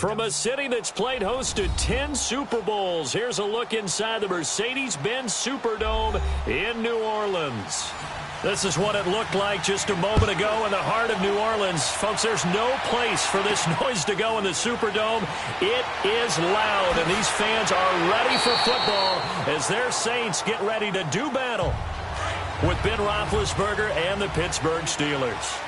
From a city that's played host to 10 Super Bowls, here's a look inside the Mercedes-Benz Superdome in New Orleans. This is what it looked like just a moment ago in the heart of New Orleans. Folks, there's no place for this noise to go in the Superdome. It is loud, and these fans are ready for football as their Saints get ready to do battle with Ben Roethlisberger and the Pittsburgh Steelers.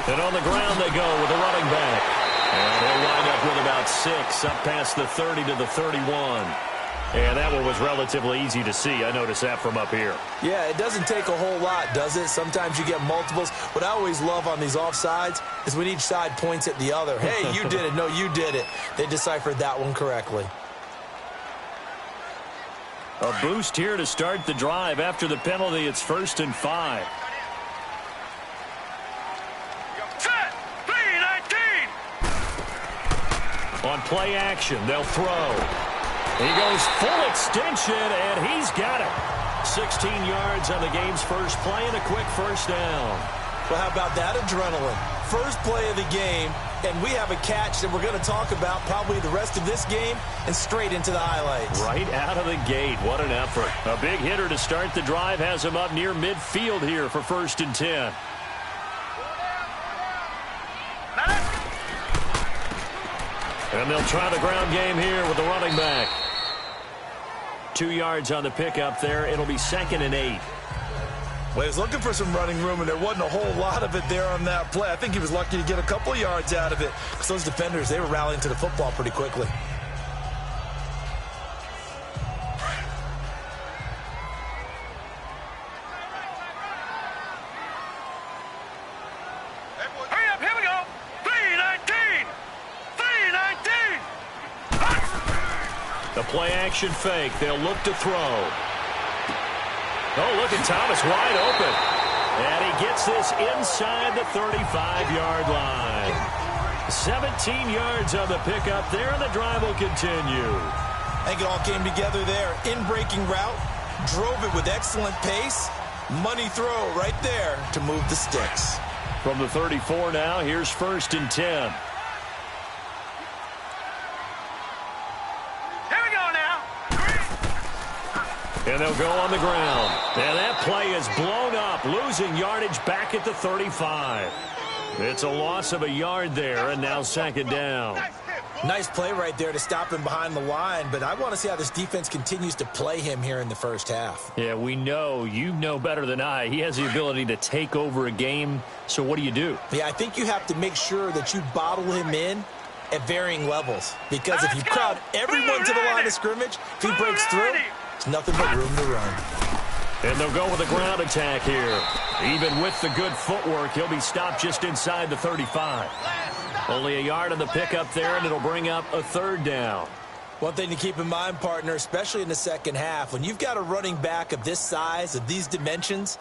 And on the ground they go with a running back. And they'll wind up with about 6 up past the 30 to the 31. And that one was relatively easy to see. I noticed that from up here. Yeah, it doesn't take a whole lot, does it? Sometimes you get multiples. What I always love on these offsides is when each side points at the other. Hey, you did it. No, you did it. They deciphered that one correctly. A boost here to start the drive. After the penalty, it's 1st and 5. On play action, they'll throw. He goes full extension, and he's got it. 16 yards on the game's first play and a quick first down. Well, how about that adrenaline? First play of the game, and we have a catch that we're going to talk about probably the rest of this game and straight into the highlights. Right out of the gate. What an effort. A big hitter to start the drive has him up near midfield here for 1st and 10. And they'll try the ground game here with the running back. 2 yards on the pickup there. It'll be 2nd and 8. Well, he was looking for some running room, and there wasn't a whole lot of it there on that play. I think he was lucky to get a couple of yards out of it because those defenders, they were rallying to the football pretty quickly. The play-action fake. They'll look to throw. Oh, look at Thomas wide open. And he gets this inside the 35-yard line. 17 yards on the pickup there, and the drive will continue. I think it all came together there. In-breaking route, drove it with excellent pace. Money throw right there to move the sticks. From the 34 now, here's 1st and 10. And they'll go on the ground. And that play is blown up, losing yardage back at the 35. It's a loss of a yard there, and now 2nd down. Nice play right there to stop him behind the line, but I want to see how this defense continues to play him here in the first half. Yeah, we know. You know better than I. He has the ability to take over a game, so what do you do? Yeah, I think you have to make sure that you bottle him in at varying levels, because if you crowd everyone to the line of scrimmage, if he breaks through, it's nothing but room to run. And they'll go with a ground attack here. Even with the good footwork, he'll be stopped just inside the 35. Only a yard on the pickup there, and it'll bring up a 3rd down. One thing to keep in mind, partner, especially in the second half, when you've got a running back of this size, of these dimensions,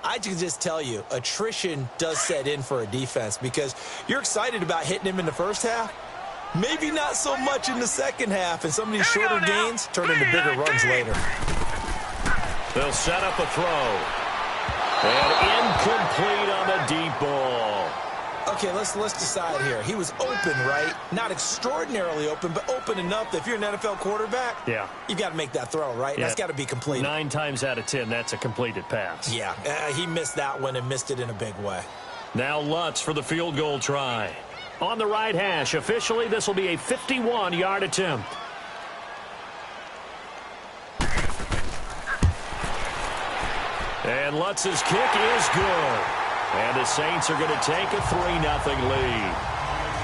I can just tell you, attrition does set in for a defense because you're excited about hitting him in the first half. Maybe not so much in the second half, and some of these shorter gains turn into bigger runs later. They'll set up a throw. And incomplete on the deep ball. Okay, let's decide here. He was open, right? Not extraordinarily open, but open enough that if you're an NFL quarterback, you've got to make that throw, right? Yeah. That's got to be completed. 9 times out of 10, that's a completed pass. Yeah, he missed that one and missed it in a big way. Now Lutz for the field goal try. On the right hash, officially, this will be a 51-yard attempt. And Lutz's kick is good. And the Saints are going to take a 3-0 lead.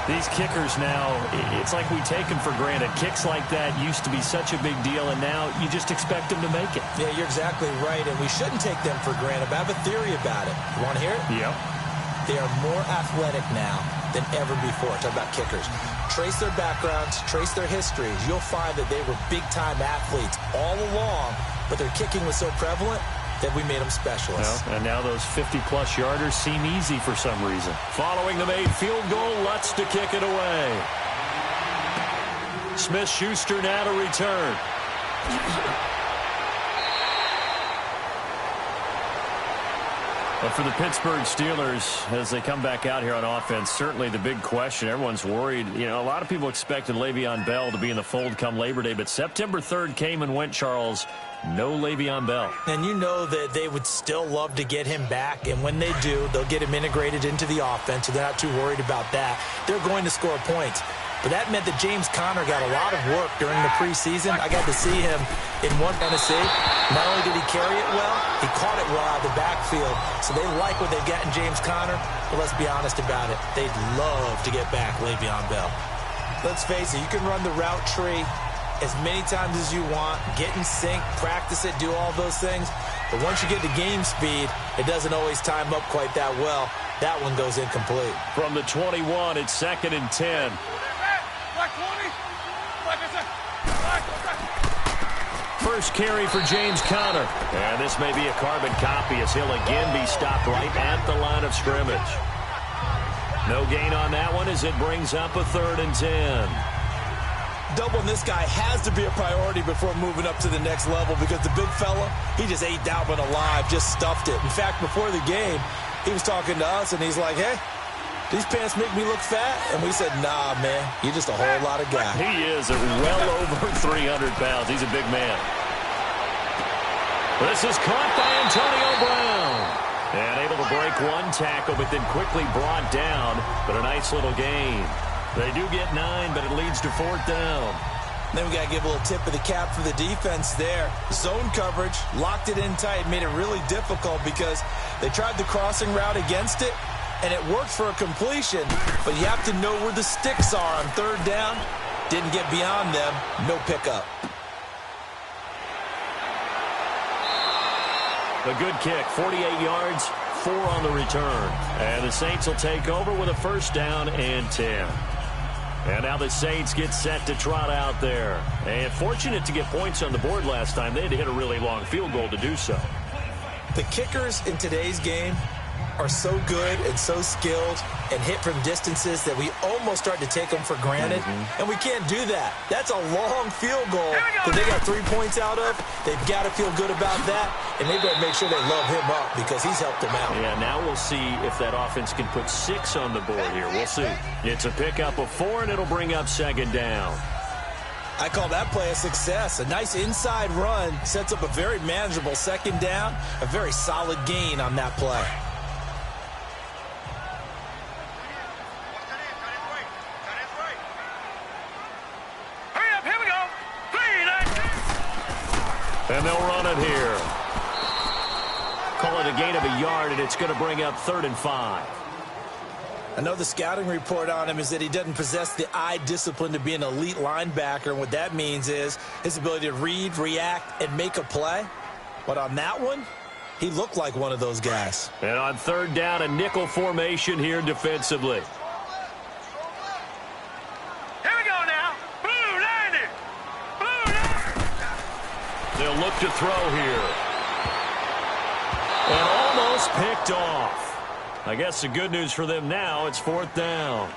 These kickers now, it's like we take them for granted. Kicks like that used to be such a big deal, and now you just expect them to make it. Yeah, you're exactly right, and we shouldn't take them for granted. But I have a theory about it. You want to hear it? Yep. They are more athletic now than ever before. Talk about kickers. Trace their backgrounds, trace their histories. You'll find that they were big-time athletes all along, but their kicking was so prevalent that we made them specialists. Well, and now those 50-plus yarders seem easy for some reason. Following the made field goal, Lutz to kick it away. Smith-Schuster now to return. But for the Pittsburgh Steelers, as they come back out here on offense, certainly the big question, everyone's worried. You know, a lot of people expected Le'Veon Bell to be in the fold come Labor Day, but September 3rd came and went, Charles. No Le'Veon Bell. And you know that they would still love to get him back, and when they do, they'll get him integrated into the offense, so they're not too worried about that. They're going to score points. But that meant that James Conner got a lot of work during the preseason. I got to see him in one Tennessee. Not only did he carry it well, he caught it well out of the backfield. So they like what they've got in James Conner. But let's be honest about it. They'd love to get back Le'Veon Bell. Let's face it, you can run the route tree as many times as you want, get in sync, practice it, do all those things. But once you get to game speed, it doesn't always time up quite that well. That one goes incomplete. From the 21, it's 2nd and 10. First carry for James Conner. And this may be a carbon copy as he'll again be stopped right at the line of scrimmage. No gain on that one as it brings up a 3rd and 10. Doubling this guy has to be a priority before moving up to the next level because the big fella, he just ate that one alive, just stuffed it. In fact, before the game, he was talking to us, and he's like, hey, these pants make me look fat? And we said, nah, man, you're just a whole lot of guy. He is well over 300 pounds. He's a big man. This is caught by Antonio Brown. And able to break one tackle, but then quickly brought down. But a nice little gain. They do get 9, but it leads to 4th down. Then we got to give a little tip of the cap for the defense there. Zone coverage, locked it in tight, made it really difficult because they tried the crossing route against it, and it worked for a completion, but you have to know where the sticks are on 3rd down. Didn't get beyond them, no pickup. A good kick, 48 yards, 4 on the return. And the Saints will take over with a 1st down and 10. And now the Saints get set to trot out there. And fortunate to get points on the board last time. They had to hit a really long field goal to do so. The kickers in today's game are so good and so skilled and hit from distances that we almost start to take them for granted. And we can't do that. That's a long field goal that they got 3 points out of. They've got to feel good about that, and they better make sure they love him up because he's helped them out. Yeah, now we'll see if that offense can put 6 on the board here. We'll see. It's a pickup of 4, and it'll bring up 2nd down. I call that play a success. A nice inside run sets up a very manageable 2nd down, a very solid gain on that play. And they'll run it here. Call it a gain of a yard, and it's going to bring up 3rd and 5. I know the scouting report on him is that he doesn't possess the eye discipline to be an elite linebacker. And what that means is his ability to read, react, and make a play. But on that one, he looked like one of those guys. And on 3rd down, a nickel formation here defensively. They'll look to throw here. And almost picked off. I guess the good news for them now, it's 4th down.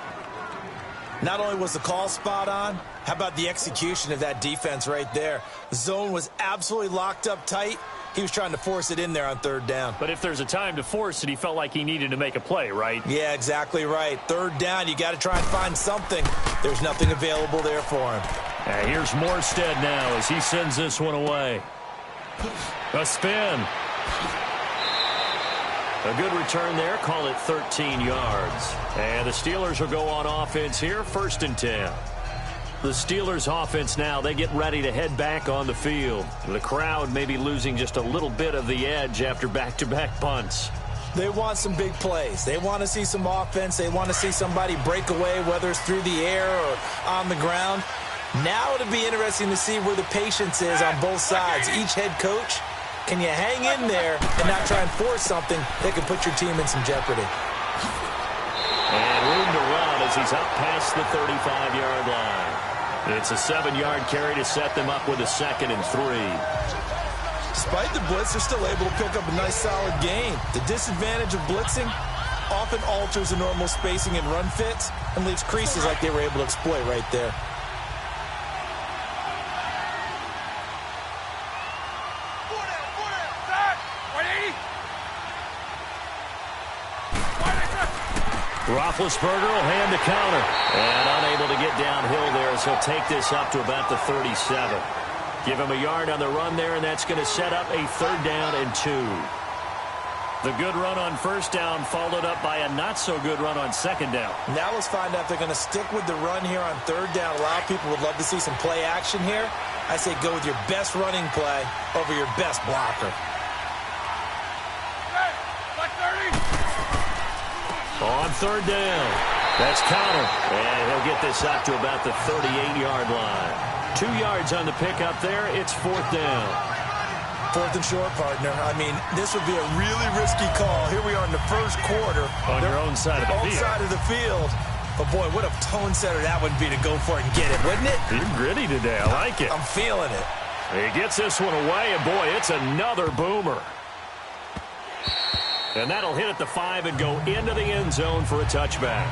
Not only was the call spot on, how about the execution of that defense right there? The zone was absolutely locked up tight. He was trying to force it in there on 3rd down. But if there's a time to force it, he felt like he needed to make a play, right? Yeah, exactly right. 3rd down, you got to try and find something. There's nothing available there for him. Here's Morstead now as he sends this one away. A spin. A good return there. Call it 13 yards. And the Steelers will go on offense here. 1st and 10. The Steelers offense now, they get ready to head back on the field. The crowd may be losing just a little bit of the edge after back-to-back punts. They want some big plays. They want to see some offense. They want to see somebody break away, whether it's through the air or on the ground. Now it'll be interesting to see where the patience is on both sides. Each head coach, can you hang in there and not try and force something that could put your team in some jeopardy? And room to run as he's up past the 35-yard line. It's a 7-yard carry to set them up with a 2nd and 3. Despite the blitz, they're still able to pick up a nice solid gain. The disadvantage of blitzing often alters the normal spacing and run fits and leaves creases like they were able to exploit right there. Roethlisberger will hand the counter. And unable to get downhill there as he'll take this up to about the 37. Give him a yard on the run there, and that's going to set up a 3rd down and 2. The good run on 1st down followed up by a not-so-good run on 2nd down. Now let's find out if they're going to stick with the run here on 3rd down. A lot of people would love to see some play action here. I say go with your best running play over your best blocker. On 3rd down, that's Connor, and he'll get this up to about the 38-yard line. 2 yards on the pickup there. It's 4th down. 4th and short, partner. I mean, this would be a really risky call. Here we are in the 1st quarter. On your own side of the field. Side of the field. But, boy, what a tone setter that would be to go for it and get it, wouldn't it? You're gritty today. I like it. I'm feeling it. He gets this one away, and, boy, it's another boomer. And that'll hit at the 5 and go into the end zone for a touchback.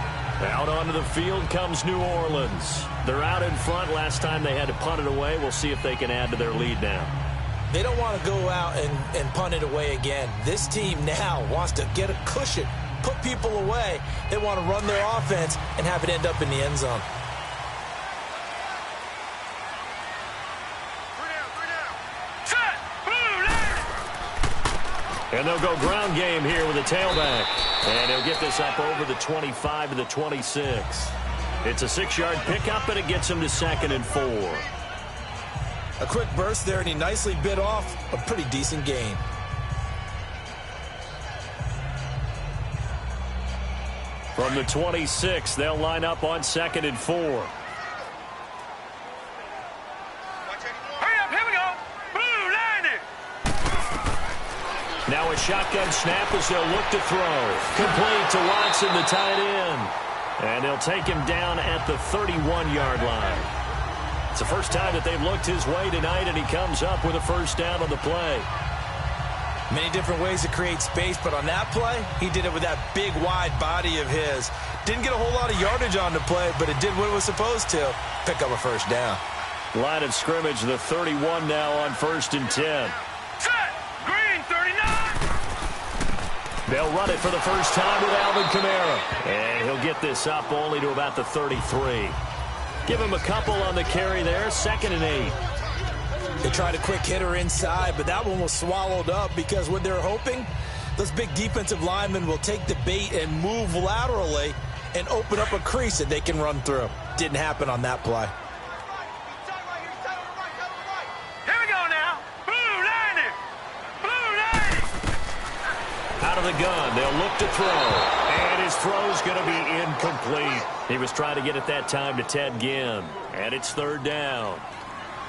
Out onto the field comes New Orleans. They're out in front. Last time they had to punt it away. We'll see if they can add to their lead now. They don't want to go out and punt it away again. This team now wants to get a cushion, put people away. They want to run their offense and have it end up in the end zone. And they'll go ground game here with a tailback. And he'll get this up over the 25 to the 26. It's a 6-yard pickup, and it gets him to 2nd and 4. A quick burst there, and he nicely bit off a pretty decent gain. From the 26, they'll line up on 2nd and 4. Hurry up, here we go. Blue, line it. Now a shotgun snap as they'll look to throw. Complete to Watson, the tight end. And they'll take him down at the 31-yard line. It's the first time that they've looked his way tonight, and he comes up with a 1st down on the play. Many different ways to create space, but on that play, he did it with that big, wide body of his. Didn't get a whole lot of yardage on the play, but it did what it was supposed to. Pick up a 1st down. Line of scrimmage, the 31 now on 1st and 10. Set. Green, 39. They'll run it for the first time with Alvin Kamara. And he'll get this up only to about the 33. Give him a couple on the carry there, 2nd and 8. They tried a quick hitter inside, but that one was swallowed up because what they're hoping, those big defensive linemen will take the bait and move laterally and open up a crease that they can run through. Didn't happen on that play. Here we go now. Blue, line it. Blue, line it. Out of the gun, they'll look to throw. And his throw's going to be incomplete. He was trying to get it that time to Ted Ginn. And it's 3rd down.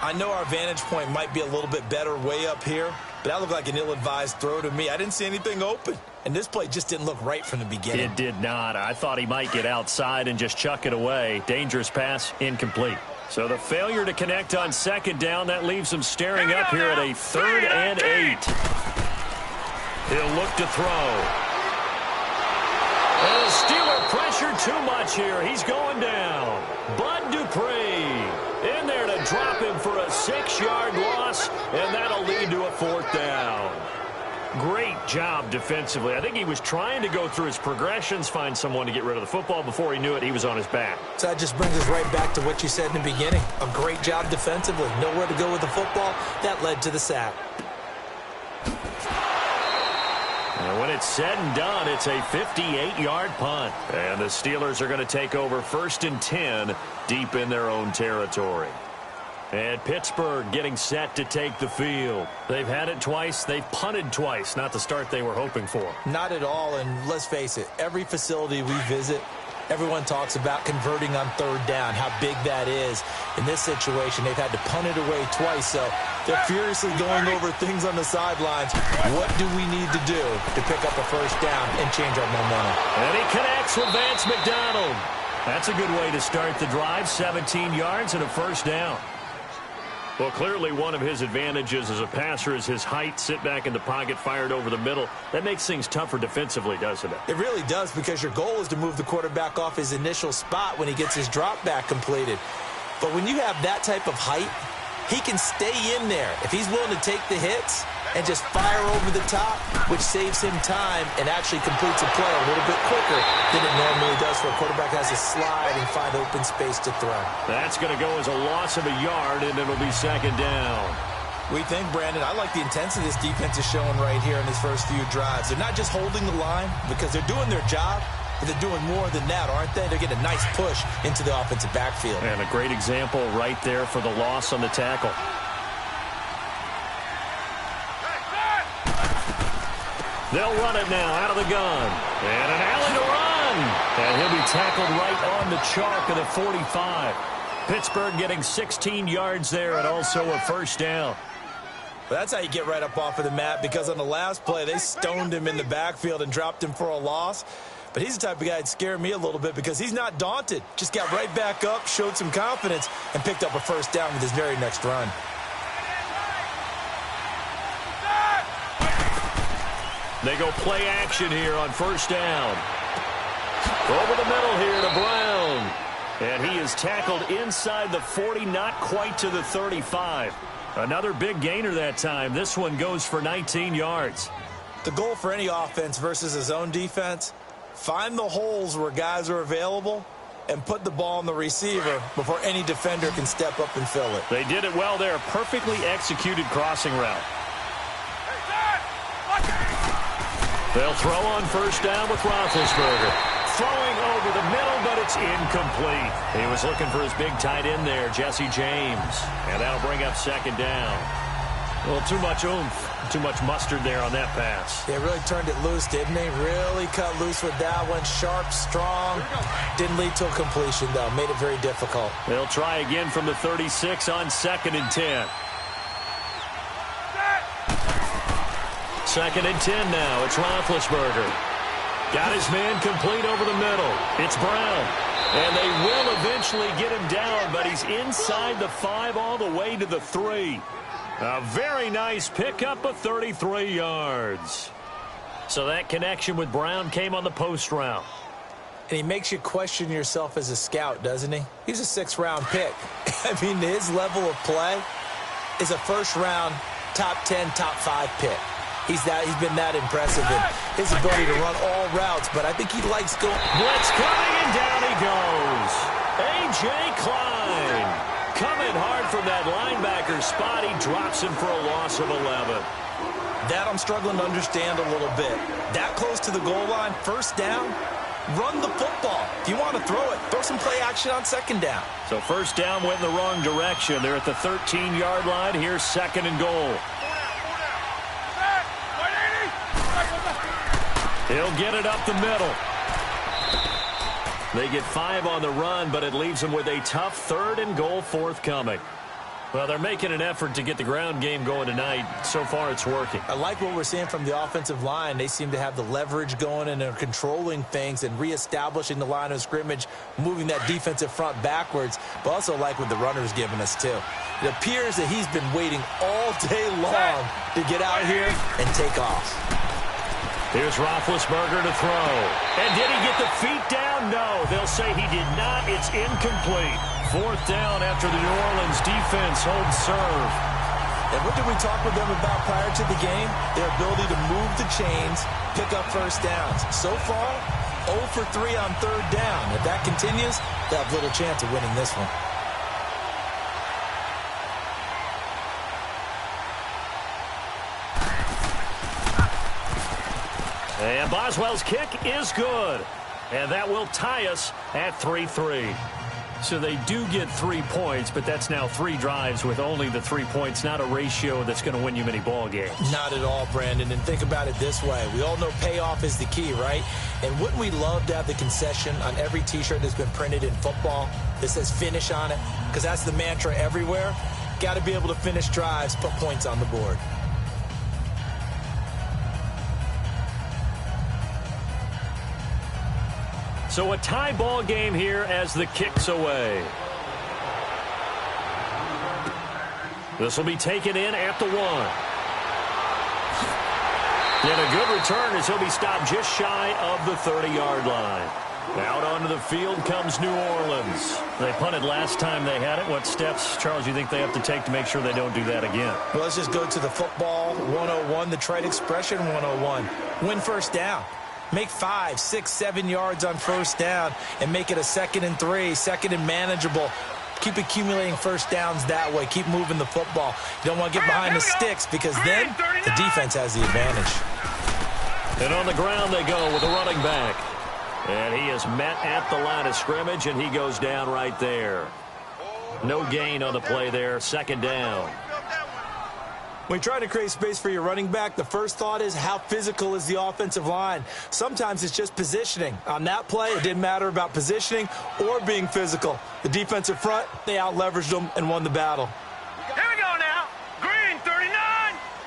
I know our vantage point might be a little bit better way up here, but that looked like an ill-advised throw to me. I didn't see anything open. And this play just didn't look right from the beginning. It did not. I thought he might get outside and just chuck it away. Dangerous pass, incomplete. So the failure to connect on 2nd down, that leaves him staring up here at a 3rd and 8. He'll look to throw. And the Steeler pressure too much here. He's going down. Bud Dupree in there to drop him for a 6-yard loss, and that'll lead to a 4th down. Great job defensively. I think he was trying to go through his progressions, find someone to get rid of the football. Before he knew it, he was on his back. So that just brings us right back to what you said in the beginning. A great job defensively. Nowhere to go with the football. That led to the sack. And when it's said and done, it's a 58-yard punt. And the Steelers are going to take over 1st and 10 deep in their own territory. And Pittsburgh getting set to take the field. They've had it twice. They've punted twice. Not the start they were hoping for. Not at all, and let's face it, every facility we visit, everyone talks about converting on 3rd down, how big that is. In this situation, they've had to punt it away twice, so they're furiously going over things on the sidelines. What do we need to do to pick up a 1st down and change our momentum? And he connects with Vance McDonald. That's a good way to start the drive. 17 yards and a 1st down. Well, clearly one of his advantages as a passer is his height. Sit back in the pocket, fired over the middle. That makes things tougher defensively, doesn't it? It really does, because your goal is to move the quarterback off his initial spot when he gets his drop back completed. But when you have that type of height, he can stay in there if he's willing to take the hits and just fire over the top, which saves him time and actually completes a play a little bit quicker than it normally where a quarterback has to slide and find open space to throw. That's going to go as a loss of a yard, and it'll be second down. We think, Brandon, I like the intensity this defense is showing right here in his first few drives. They're not just holding the line because they're doing their job, but they're doing more than that, aren't they? They're getting a nice push into the offensive backfield. And a great example right there for the loss on the tackle. They'll run it now out of the gun. And an alley to run. And he'll be tackled right on the chalk of the 45. Pittsburgh getting 16 yards there and also a first down. Well, that's how you get right up off of the mat, because on the last play, they stoned him in the backfield and dropped him for a loss. But he's the type of guy that scared me a little bit because he's not daunted. Just got right back up, showed some confidence, and picked up a first down with his very next run. They go play action here on first down. Over the middle here to Brown. And he is tackled inside the 40, not quite to the 35. Another big gainer that time. This one goes for 19 yards. The goal for any offense versus his own defense, find the holes where guys are available and put the ball on the receiver before any defender can step up and fill it. They did it well there. Perfectly executed crossing route. They'll throw on first down with Roethlisberger. Throwing over the middle, but it's incomplete. He was looking for his big tight end there, Jesse James. And that'll bring up second down. A little too much oomph, too much mustard there on that pass. They really turned it loose, didn't they? Really cut loose with that one. Sharp, strong. Didn't lead to a completion, though. Made it very difficult. They'll try again from the 36 on 2nd and 10. 2nd and 10 now. It's Roethlisberger. Got his man complete over the middle. It's Brown. And they will eventually get him down, but he's inside the 5 all the way to the 3. A very nice pickup of 33 yards. So that connection with Brown came on the post route. And he makes you question yourself as a scout, doesn't he? He's a 6th-round pick. I mean, his level of play is a first-round, top 10, top 5 pick. He's been that impressive in his ability to run all routes, but I think he likes going. Blitz coming, and down he goes. A.J. Klein coming hard from that linebacker spot. He drops him for a loss of 11. That I'm struggling to understand a little bit. That close to the goal line, first down, run the football. If you want to throw it, throw some play action on second down. So first down went in the wrong direction. They're at the 13-yard line. Here's 2nd and goal. He'll get it up the middle. They get 5 on the run, but it leaves them with a tough 3rd and goal forthcoming. Well, they're making an effort to get the ground game going tonight. So far, it's working. I like what we're seeing from the offensive line. They seem to have the leverage going and are controlling things and reestablishing the line of scrimmage, moving that defensive front backwards, but also like what the runner's giving us, too. It appears that he's been waiting all day long to get out here and take off. Here's Roethlisberger to throw. And did he get the feet down? No, they'll say he did not. It's incomplete. 4th down after the New Orleans defense holds serve. And what did we talk with them about prior to the game? Their ability to move the chains, pick up first downs. So far, 0 for 3 on 3rd down. If that continues, they'll have little chance of winning this one. And Boswell's kick is good. And that will tie us at 3-3. So they do get 3 points, but that's now 3 drives with only the 3 points, not a ratio that's going to win you many ball games. Not at all, Brandon. And think about it this way. We all know payoff is the key, right? And wouldn't we love to have the concession on every T-shirt that's been printed in football that says finish on it? Because that's the mantra everywhere. Got to be able to finish drives, put points on the board. So a tie ball game here as the kick's away. This will be taken in at the 1. And a good return as he'll be stopped just shy of the 30-yard line. Out onto the field comes New Orleans. They punted last time they had it. What steps, Charles, you think they have to take to make sure they don't do that again? Well, let's just go to the football 101, the trite expression 101. Win first down. Make 5, 6, 7 yards on first down and make it a 2nd and 3, 2nd and manageable. Keep accumulating first downs that way. Keep moving the football. You don't want to get behind the sticks because then the defense has the advantage. And on the ground they go with a running back. And he is met at the line of scrimmage, and he goes down right there. No gain on the play there, 2nd down. When you try to create space for your running back, the first thought is how physical is the offensive line. Sometimes it's just positioning. On that play, it didn't matter about positioning or being physical. The defensive front, they out-leveraged them and won the battle. Here we go now. Green 39.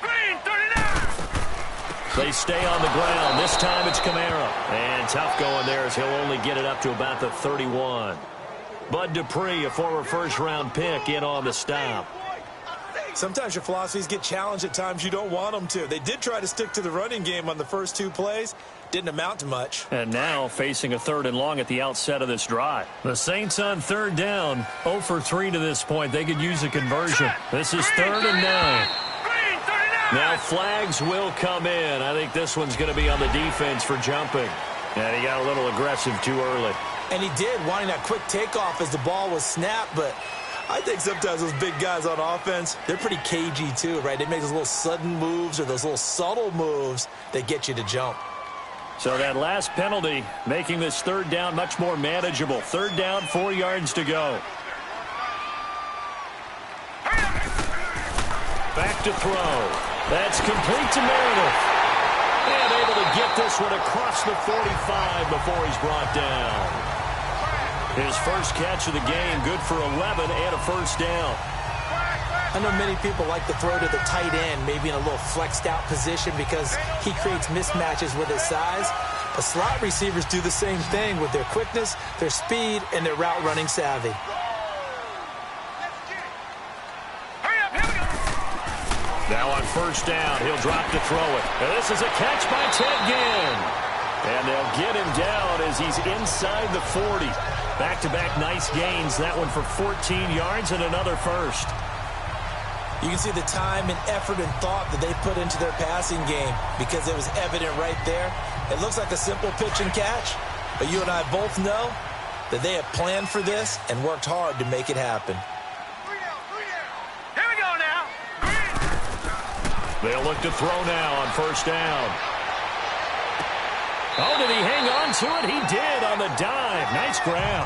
Green 39. They stay on the ground. This time it's Kamara. And tough going there as he'll only get it up to about the 31. Bud Dupree, a former first-round pick, in on the stop. Sometimes your philosophies get challenged at times you don't want them to. They did try to stick to the running game on the first 2 plays. Didn't amount to much. And now facing a 3rd and long at the outset of this drive. The Saints on 3rd down. 0 for 3 to this point. They could use a conversion. This is 3rd and 9. Now flags will come in. I think this one's going to be on the defense for jumping. And he got a little aggressive too early. And he did, wanting that quick takeoff as the ball was snapped, but I think sometimes those big guys on offense, they're pretty cagey too, right? They make those little sudden moves or those little subtle moves that get you to jump. So that last penalty making this 3rd down much more manageable. 3rd down, 4 yards to go. Back to throw. That's complete to Meredith. And able to get this one across the 45 before he's brought down. His first catch of the game, good for 11 and a first down. I know many people like to throw to the tight end, maybe in a little flexed out position because he creates mismatches with his size. But slot receivers do the same thing with their quickness, their speed, and their route running savvy. Now on first down, he'll drop to throw it. And this is a catch by Ted Ginn. And they'll get him down as he's inside the 40. Back-to-back nice gains. That one for 14 yards and another first. You can see the time and effort and thought that they put into their passing game because it was evident right there. It looks like a simple pitch and catch, but you and I both know that they have planned for this and worked hard to make it happen. Here we go now. They'll look to throw now on first down. Oh, did he hang on to it? He did on the dive. Nice grab.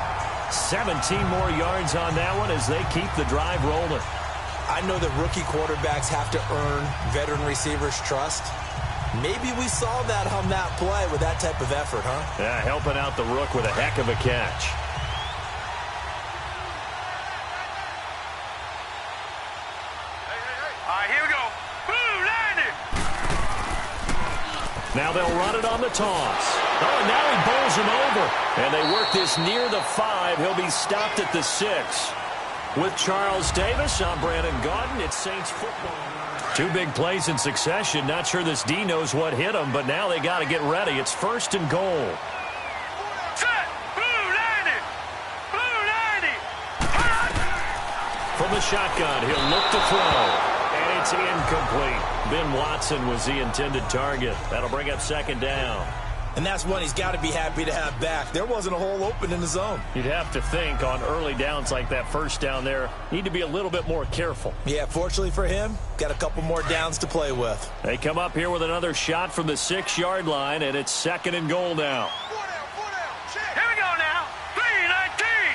17 more yards on that one as they keep the drive rolling. I know that rookie quarterbacks have to earn veteran receivers' trust. Maybe we saw that on that play with that type of effort, huh? Yeah, helping out the rook with a heck of a catch. All right, here we go. Boom, landed. Now they'll run it on the toss. Oh, and now he bowls him over. And they work this near the 5. He'll be stopped at the 6. With Charles Davis, I'm Brandon Gaudin. It's Saints football. 2 big plays in succession. Not sure this D knows what hit him, but now they got to get ready. It's 1st and goal. Set. Boom, landed. Boom, landed. From the shotgun, he'll look to throw. And it's incomplete. Ben Watson was the intended target. That'll bring up 2nd down. And that's one he's got to be happy to have back. There wasn't a hole open in the zone. You'd have to think on early downs like that first down there, need to be a little bit more careful. Yeah, fortunately for him, got a couple more downs to play with. They come up here with another shot from the 6-yard line, and it's 2nd and goal now. Here we go now. 3-19.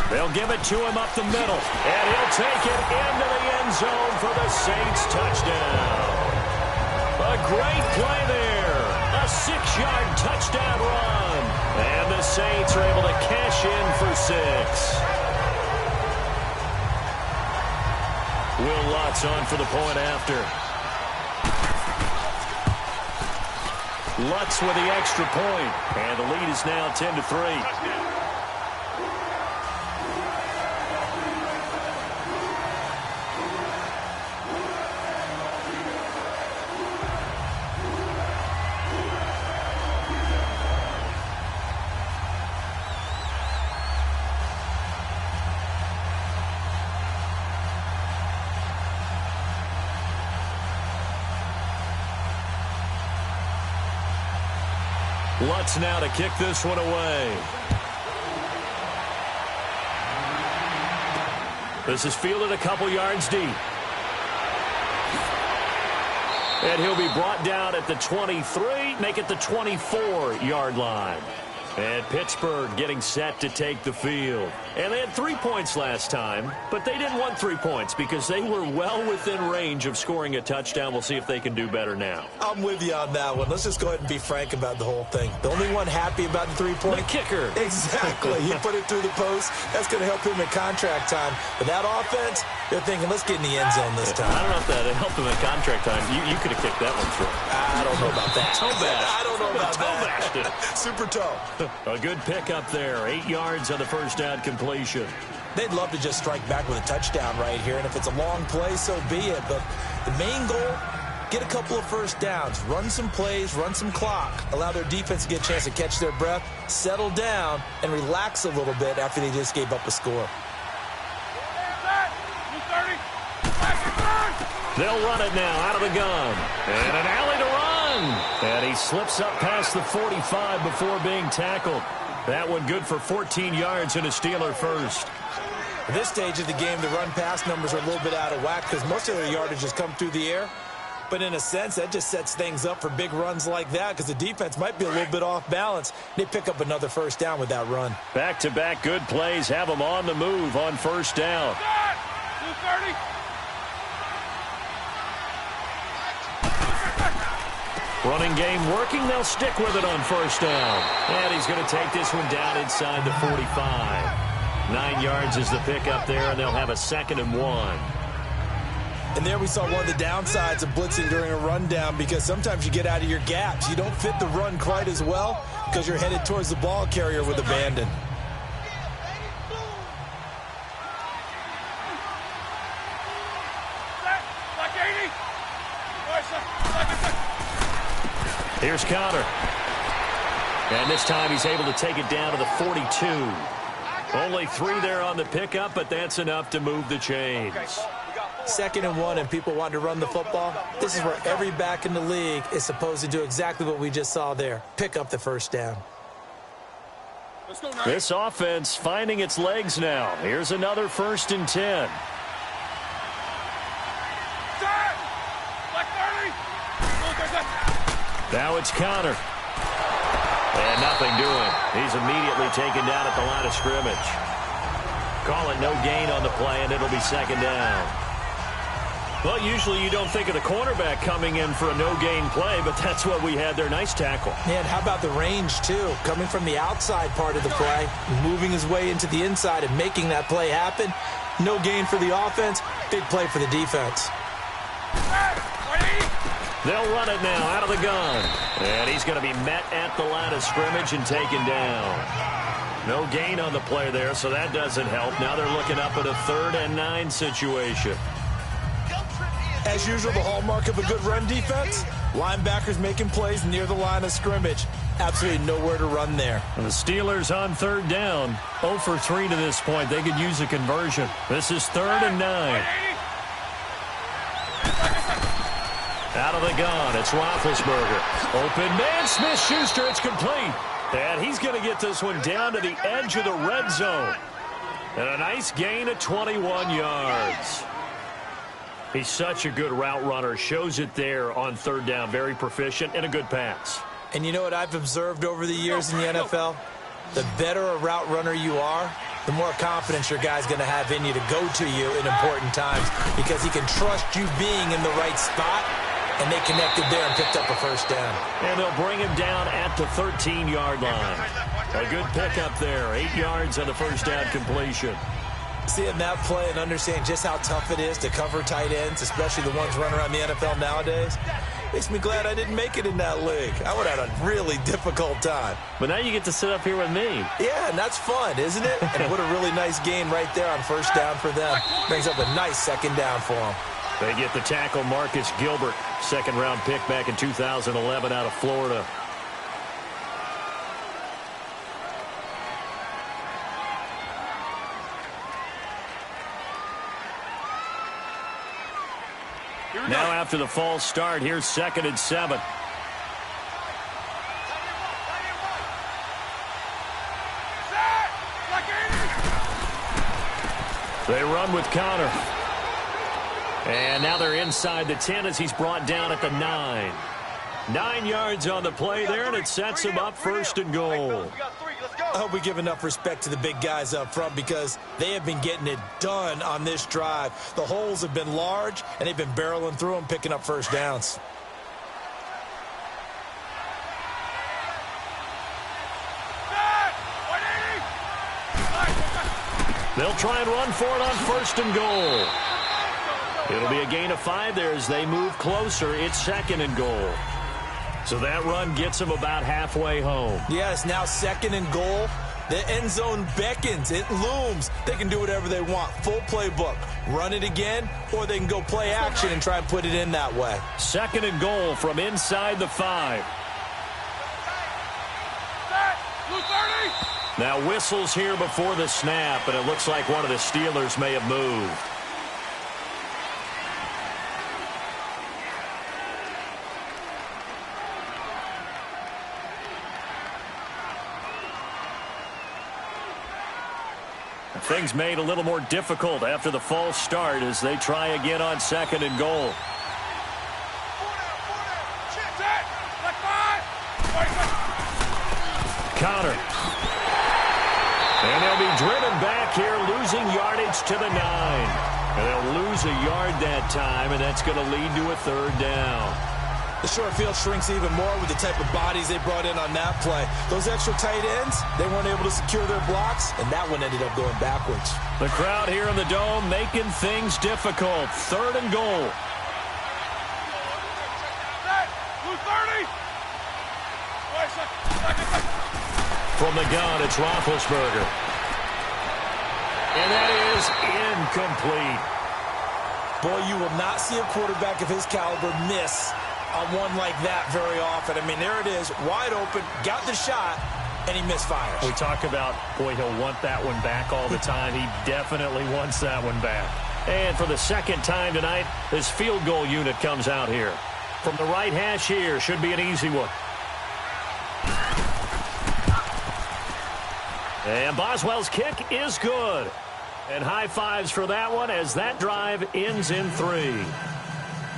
3-19. They'll give it to him up the middle, and he'll take it into the end zone for the Saints touchdown. A great play there. A 6-yard touchdown run. And the Saints are able to cash in for 6. Will Lutz on for the point after. Lutz with the extra point. And the lead is now 10-3. Lutz now to kick this one away. This is fielded a couple yards deep. And he'll be brought down at the 23, make it the 24-yard line. And Pittsburgh getting set to take the field. And they had 3 points last time, but they didn't want 3 points because they were well within range of scoring a touchdown. We'll see if they can do better now. I'm with you on that one. Let's just go ahead and be frank about the whole thing. The only one happy about the 3-point. The kicker. Exactly. He put it through the post. That's going to help him in contract time. But that offense, they're thinking, let's get in the end zone this time. I don't know if that helped him in contract time. You could have kicked that one through. I don't know about that. Toe bash. I don't know about toe that. bashed it. Super toe. A good pick up there. 8 yards on the first down completion. They'd love to just strike back with a touchdown right here, and if it's a long play, so be it. But the main goal, get a couple of first downs, run some plays, run some clock, allow their defense to get a chance to catch their breath, settle down, and relax a little bit after they just gave up a score. They'll run it now out of the gun. And an alley to run. And he slips up past the 45 before being tackled. That one good for 14 yards and a Steeler first. At this stage of the game, the run-pass numbers are a little bit out of whack because most of their yardage has come through the air. But in a sense, that just sets things up for big runs like that because the defense might be a little bit off balance. They pick up another first down with that run. Back-to-back good plays have them on the move on first down. 230. Running game working. They'll stick with it on first down. And he's going to take this one down inside the 45. 9 yards is the pickup there, and they'll have a 2nd and 1. And there we saw one of the downsides of blitzing during a rundown because sometimes you get out of your gaps. You don't fit the run quite as well because you're headed towards the ball carrier with abandon. Here's Connor. And this time he's able to take it down to the 42. Only 3 there on the pickup, but that's enough to move the chains. 2nd and 1, and people want to run the football. This is where every back in the league is supposed to do exactly what we just saw there. Pick up the first down. This offense finding its legs now. Here's another 1st and 10. Now it's Connor. And nothing doing. He's immediately taken down at the line of scrimmage. Call it no gain on the play, and it'll be 2nd down. Well, usually you don't think of the cornerback coming in for a no-gain play, but that's what we had there. Nice tackle. Man, how about the range, too? Coming from the outside part of the play, moving his way into the inside and making that play happen. No gain for the offense, big play for the defense. They'll run it now out of the gun. And he's going to be met at the line of scrimmage and taken down. No gain on the play there, so that doesn't help. Now they're looking up at a 3rd and 9 situation. As usual, the hallmark of a good run defense, linebackers making plays near the line of scrimmage. Absolutely nowhere to run there. And the Steelers on 3rd down. 0 for 3 to this point. They could use a conversion. This is 3rd and 9. Out of the gun, it's Roethlisberger. Open man, Smith-Schuster, it's complete. And he's going to get this one down to the edge of the red zone. And a nice gain of 21 yards. He's such a good route runner. Shows it there on 3rd down. Very proficient and a good pass. And you know what I've observed over the years in the NFL? The better a route runner you are, the more confidence your guy's going to have in you to go to you in important times because he can trust you being in the right spot. And they connected there and picked up a first down. And they'll bring him down at the 13-yard line. A good pickup there. 8 yards on the first down completion. Seeing that play and understanding just how tough it is to cover tight ends, especially the ones running around the NFL nowadays, makes me glad I didn't make it in that league. I would have had a really difficult time. But now you get to sit up here with me. Yeah, and that's fun, isn't it? And what a really nice gain right there on first down for them. Brings up a nice 2nd down for them. They get the tackle, Marcus Gilbert, 2nd-round pick back in 2011 out of Florida. Now after the false start, here's 2nd and 7. They run with Connor. And now they're inside the 10 as he's brought down at the 9. 9 yards on the play there, and it sets him up first and goal. I hope we give enough respect to the big guys up front because they have been getting it done on this drive. The holes have been large, and they've been barreling through them, picking up first downs. They'll try and run for it on first and goal. It'll be a gain of 5 there as they move closer. It's second and goal. So that run gets them about halfway home. Yes, now second and goal. The end zone beckons. It looms. They can do whatever they want. Full playbook. Run it again, or they can go play action and try and put it in that way. Second and goal from inside the 5. Now whistles here before the snap, and it looks like one of the Steelers may have moved. Things made a little more difficult after the false start as they try again on second and goal. Connor. And they'll be driven back here, losing yardage to the 9. And they'll lose a yard that time, and that's going to lead to a third down. The short field shrinks even more with the type of bodies they brought in on that play. Those extra tight ends, they weren't able to secure their blocks, and that one ended up going backwards. The crowd here in the Dome making things difficult. Third and goal. From the gun, it's Roethlisberger. And that is incomplete. Boy, you will not see a quarterback of his caliber miss on one like that very often. I mean, there it is, wide open, got the shot, and he misfires. We talk about, boy, he'll want that one back all the time. He definitely wants that one back. And for the second time tonight, this field goal unit comes out here. From the right hash here, should be an easy one. And Boswell's kick is good. And high fives for that one as that drive ends in 3.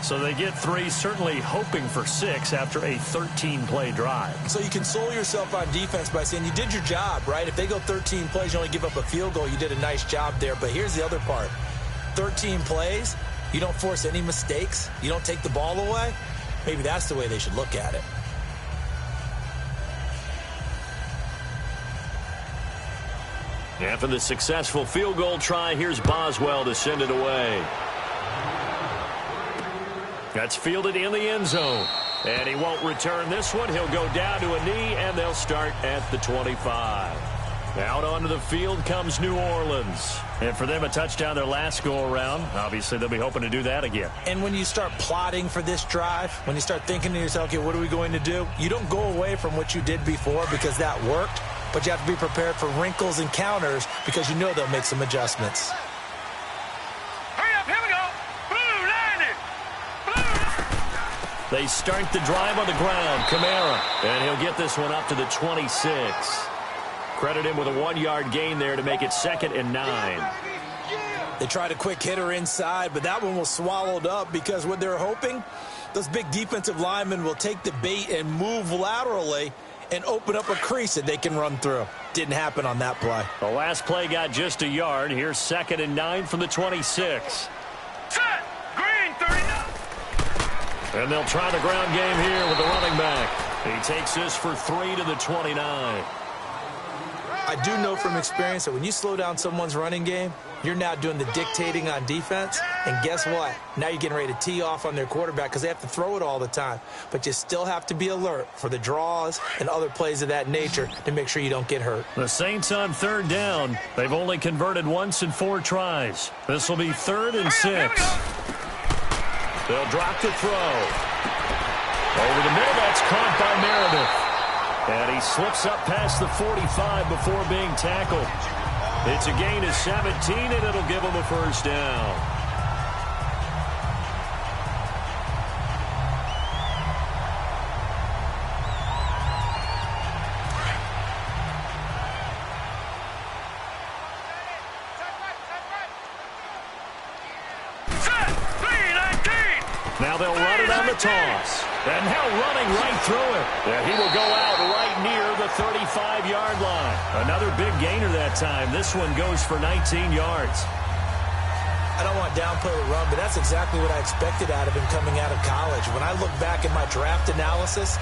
So they get 3, certainly hoping for 6 after a 13-play drive. So you console yourself on defense by saying you did your job, right? If they go 13 plays, you only give up a field goal, you did a nice job there. But here's the other part. 13 plays, you don't force any mistakes, you don't take the ball away. Maybe that's the way they should look at it. After the successful field goal try, here's Boswell to send it away. That's fielded in the end zone. And he won't return this one. He'll go down to a knee, and they'll start at the 25. Out onto the field comes New Orleans. And for them, a touchdown their last go-around. Obviously, they'll be hoping to do that again. And when you start plotting for this drive, when you start thinking to yourself, okay, what are we going to do? You don't go away from what you did before because that worked. But you have to be prepared for wrinkles and counters because you know they'll make some adjustments. Hurry up, here we go. Blue, landing. Blue. They start the drive on the ground. Kamara. And he'll get this one up to the 26. Credit him with a 1-yard gain there to make it 2nd and 9. They tried a quick hitter inside, but that one was swallowed up because what they're hoping, those big defensive linemen will take the bait and move laterally and open up a crease that they can run through. Didn't happen on that play. The last play got just a yard. Here's 2nd and 9 from the 26. Set. Green, 39. And they'll try the ground game here with the running back. He takes this for 3 to the 29. I do know from experience that when you slow down someone's running game, you're now doing the dictating on defense. And guess what? Now you're getting ready to tee off on their quarterback because they have to throw it all the time. But you still have to be alert for the draws and other plays of that nature to make sure you don't get hurt. The Saints on 3rd down. They've only converted once in 4 tries. This will be 3rd and 6. They'll drop the throw. Over the middle, that's caught by Meredith. And he slips up past the 45 before being tackled. It's a gain of 17, and it'll give him a first down. on the toss. And now running right through it. And he will go out right near the 35-yard line. Another big gainer that time. This one goes for 19 yards. I don't want to downplay the run, but that's exactly what I expected out of him coming out of college. When I look back at my draft analysis,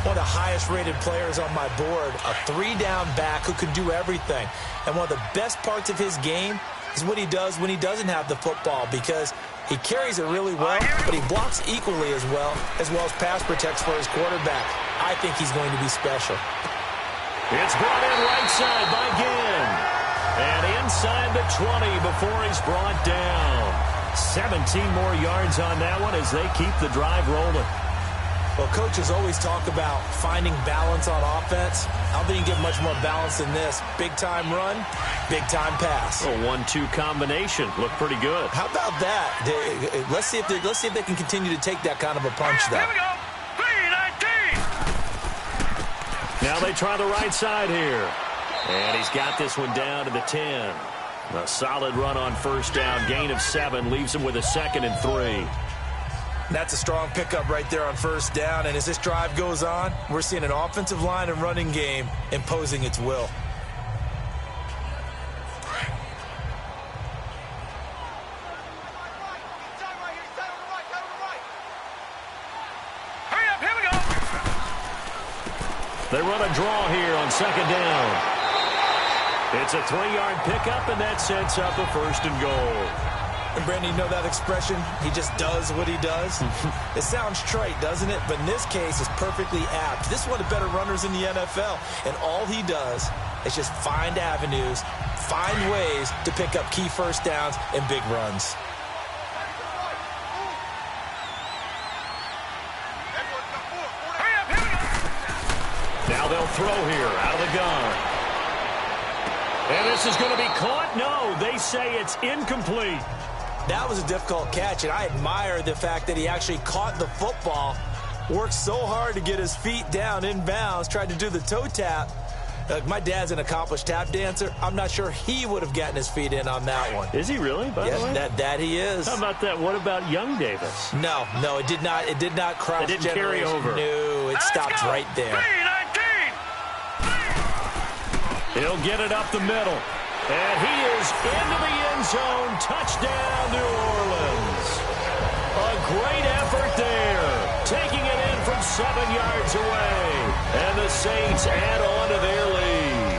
one of the highest-rated players on my board, a three-down back who can do everything. And one of the best parts of his game is what he does when he doesn't have the football, because he carries it really well, but he blocks equally as well as pass protects for his quarterback. I think he's going to be special. It's brought in right side by Ginn. And inside the 20 before he's brought down. 17 more yards on that one as they keep the drive rolling. Well, coaches always talk about finding balance on offense. I don't think you can get much more balance than this. Big-time run, big-time pass. A 1-2 combination. Looked pretty good. How about that? Let's see if they can continue to take that kind of a punch, though. Here we go. 3-19. Now they try the right side here. And he's got this one down to the 10. A solid run on first down. Gain of 7 leaves him with a 2nd and 3. That's a strong pickup right there on first down. And as this drive goes on, we're seeing an offensive line and running game imposing its will. Hurry up, here we go. They run a draw here on second down. It's a 3-yard pickup, and that sets up a 1st and goal. And, Brandon, you know that expression? He just does what he does? It sounds trite, doesn't it? But in this case, it's perfectly apt. This is one of the better runners in the NFL. And all he does is just find avenues, find ways to pick up key first downs and big runs. Hurry up, here we go. Now they'll throw here out of the gun. And this is going to be caught? No, they say it's incomplete. That was a difficult catch, and I admire the fact that he actually caught the football, worked so hard to get his feet down inbounds, tried to do the toe tap. My dad's an accomplished tap dancer. I'm not sure he would have gotten his feet in on that one. Is he really, by the way? That he is. How about that? What about young Davis? No, it did not. It did not cross. It didn't carry over. No, it stopped right there. 3-19. He'll get it up the middle. And he is into the end zone. Touchdown, New Orleans. A great effort there. Taking it in from 7 yards away. And the Saints add on to their lead.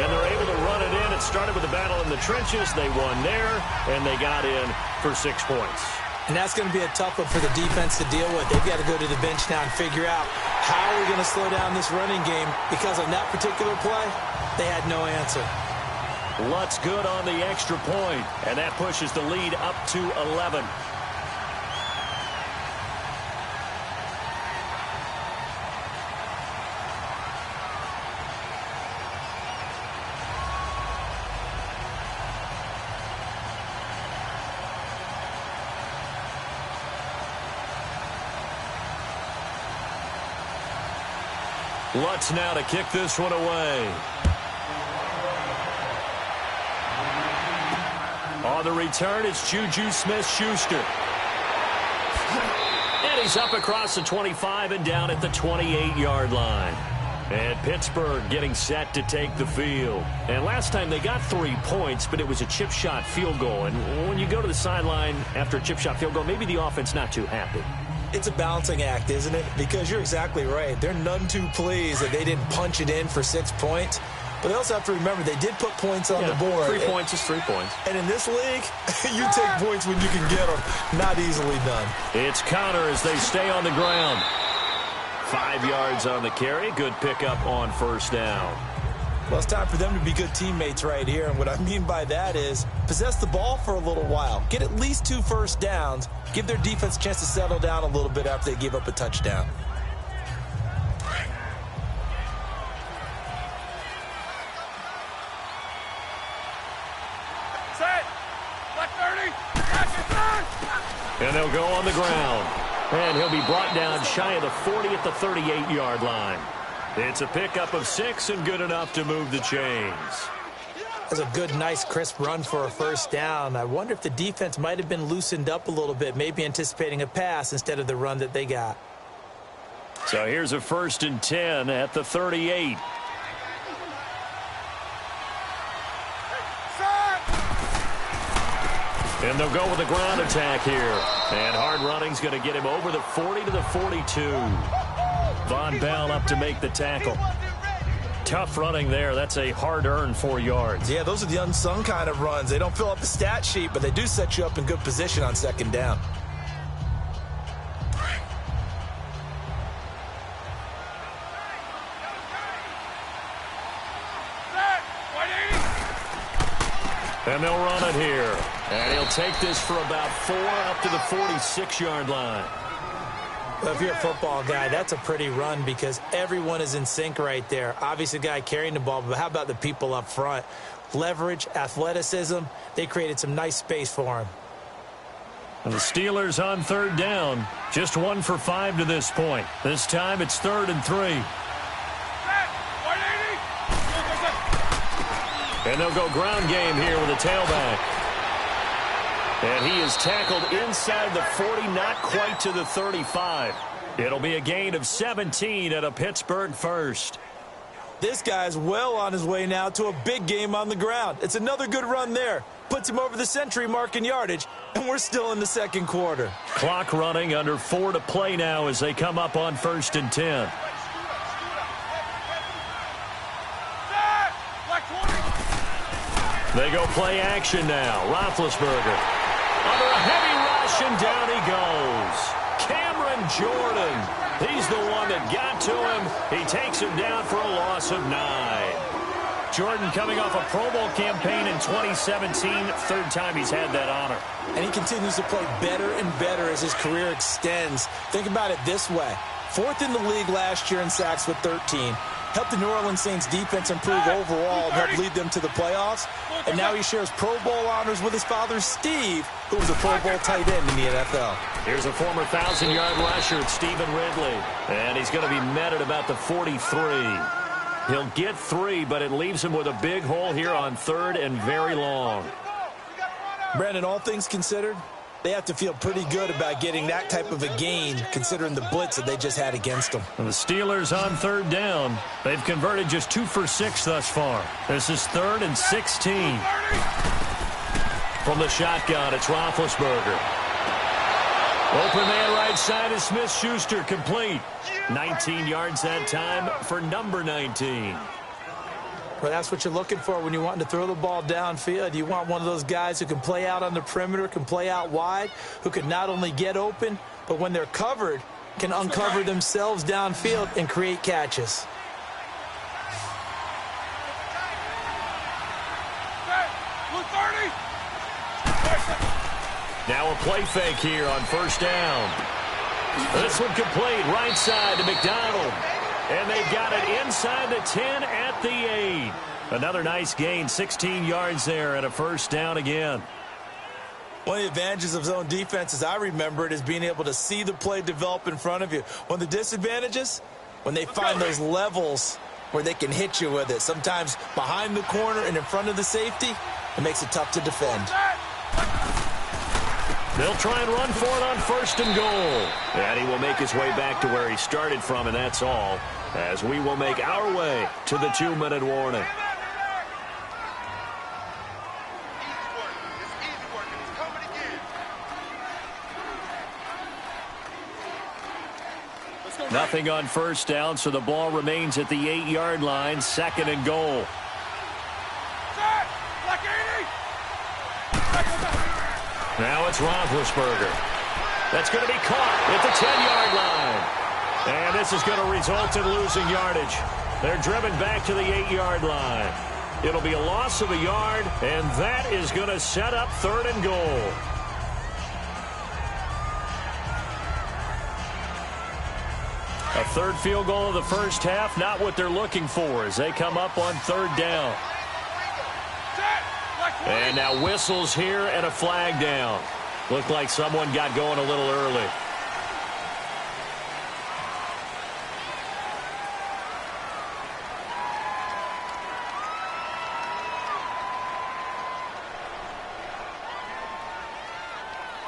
And they're able to run it in. It started with a battle in the trenches. They won there, and they got in for 6 points. And that's going to be a tough one for the defense to deal with. They've got to go to the bench now and figure out how are we going to slow down this running game, because on that particular play, they had no answer. Lutz good on the extra point, and that pushes the lead up to 11. Lutz now to kick this one away. On the return, it's Juju Smith-Schuster. And he's up across the 25 and down at the 28-yard line. And Pittsburgh getting set to take the field. And last time they got 3 points, but it was a chip shot field goal. And when you go to the sideline after a chip shot field goal, maybe the offense not too happy. It's a balancing act, isn't it? Because you're exactly right. They're none too pleased that they didn't punch it in for 6 points. But they also have to remember they did put points on the board. 3 points is 3 points. And in this league, you take points when you can get them. Not easily done. It's Connor as they stay on the ground. 5 yards on the carry. Good pickup on first down. Well, it's time for them to be good teammates right here. And what I mean by that is possess the ball for a little while. Get at least 2 first downs. Give their defense a chance to settle down a little bit after they give up a touchdown. Set. Left 30. And they'll go on the ground. And he'll be brought down shy of the 40 at the 38-yard line. It's a pickup of 6 and good enough to move the chains. That's a good, nice, crisp run for a first down. I wonder if the defense might have been loosened up a little bit, maybe anticipating a pass instead of the run that they got. So here's a 1st and 10 at the 38. And they'll go with a ground attack here. And hard running's going to get him over the 40 to the 42. Von Bell up to make the tackle. Tough running there. That's a hard-earned 4 yards. Yeah, those are the unsung kind of runs. They don't fill up the stat sheet, but they do set you up in good position on 2nd down. And they'll run it here. And he'll take this for about 4 up to the 46-yard line. Well, if you're a football guy, that's a pretty run because everyone is in sync right there. Obviously, the guy carrying the ball, but how about the people up front? Leverage, athleticism, they created some nice space for him. And the Steelers on 3rd down. Just 1 for 5 to this point. This time it's 3rd and 3. And they'll go ground game here with a tailback. And he is tackled inside the 40, not quite to the 35. It'll be a gain of 17 at a Pittsburgh first. This guy's well on his way now to a big game on the ground. It's another good run there. Puts him over the century mark in yardage, and we're still in the 2nd quarter. Clock running, under 4 to play now as they come up on 1st and 10. They go play action now. Roethlisberger under a heavy rush, and down he goes. Cameron Jordan. He's the one that got to him. He takes him down for a loss of 9. Jordan coming off a Pro Bowl campaign in 2017. 3rd time he's had that honor. And he continues to play better and better as his career extends. Think about it this way. 4th in the league last year in sacks with 13. Helped the New Orleans Saints defense improve overall and helped lead them to the playoffs. And now he shares Pro Bowl honors with his father, Steve, who was a Pro Bowl tight end in the NFL. Here's a former 1,000-yard rusher, Stephen Ridley. And he's going to be met at about the 43. He'll get 3, but it leaves him with a big hole here on 3rd and very long. Brandon, all things considered, they have to feel pretty good about getting that type of a gain, considering the blitz that they just had against them. And the Steelers on 3rd down. They've converted just 2 for 6 thus far. This is 3rd and 16. From the shotgun, it's Roethlisberger. Open man right side is Smith-Schuster, complete. 19 yards that time for number 19. Well, that's what you're looking for when you're wanting to throw the ball downfield. You want one of those guys who can play out on the perimeter, can play out wide, who can not only get open, but when they're covered, can uncover themselves downfield and create catches. Now a play fake here on 1st down. This one complete, right side to McDonald. And they've got it inside the 10 at the 8. Another nice gain, 16 yards there and a 1st down again. One of the advantages of zone defense, as I remember it, is being able to see the play develop in front of you. One of the disadvantages, when they find those levels where they can hit you with it. Sometimes behind the corner and in front of the safety, it makes it tough to defend. They'll try and run for it on 1st and goal. And he will make his way back to where he started from, and that's all, as we will make our way to the 2-minute warning. Nothing on 1st down, so the ball remains at the 8-yard line, 2nd and goal. Now it's Roethlisberger. That's going to be caught at the 10-yard line. And this is going to result in losing yardage. They're driven back to the 8-yard line. It'll be a loss of a yard, and that is going to set up 3rd and goal. A 3rd field goal of the first half, not what they're looking for as they come up on 3rd down. And now whistles here and a flag down. Looked like someone got going a little early.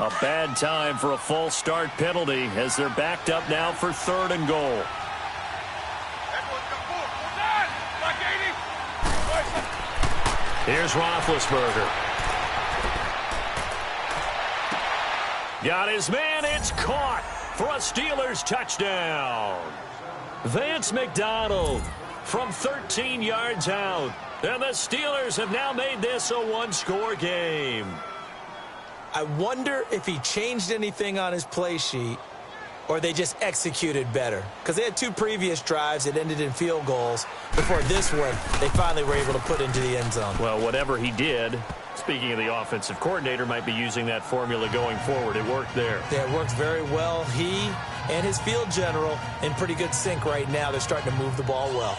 A bad time for a false start penalty as they're backed up now for 3rd and goal. Here's Roethlisberger. Got his man. It's caught for a Steelers touchdown. Vance McDonald from 13 yards out. And the Steelers have now made this a one-score game. I wonder if he changed anything on his play sheet or they just executed better. Because they had 2 previous drives that ended in field goals. Before this one, they finally were able to put into the end zone. Well, whatever he did, speaking of the offensive coordinator, might be using that formula going forward. It worked there. Yeah, it worked very well. He and his field general in pretty good sync right now. They're starting to move the ball well.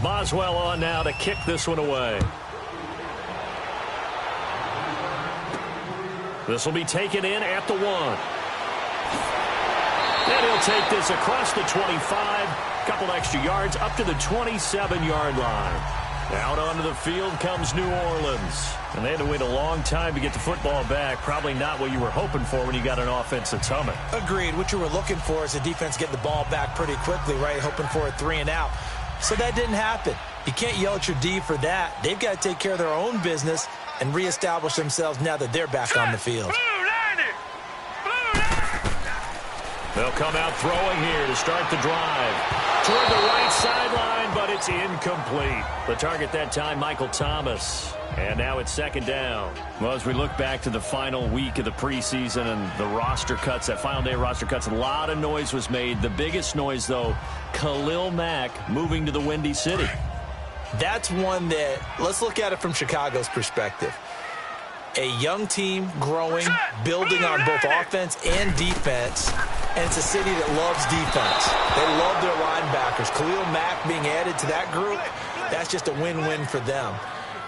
Boswell on now to kick this one away. This will be taken in at the 1. And he'll take this across the 25. Couple extra yards up to the 27-yard line. Out onto the field comes New Orleans. And they had to wait a long time to get the football back. Probably not what you were hoping for when you got an offense that's humming. Agreed. What you were looking for is the defense getting the ball back pretty quickly, right? Hoping for a 3 and out. So that didn't happen. You can't yell at your D for that. They've got to take care of their own business and reestablish themselves now that they're back on the field. They'll come out throwing here to start the drive. Toward the right sideline, but it's incomplete. The target that time, Michael Thomas. And now it's 2nd down. Well, as we look back to the final week of the preseason and the roster cuts, that final day of roster cuts, a lot of noise was made. The biggest noise, though, Khalil Mack moving to the Windy City. That's one that, let's look at it from Chicago's perspective. A young team growing, building on both offense and defense, and it's a city that loves defense. They love their linebackers. Khalil Mack being added to that group, that's just a win-win for them.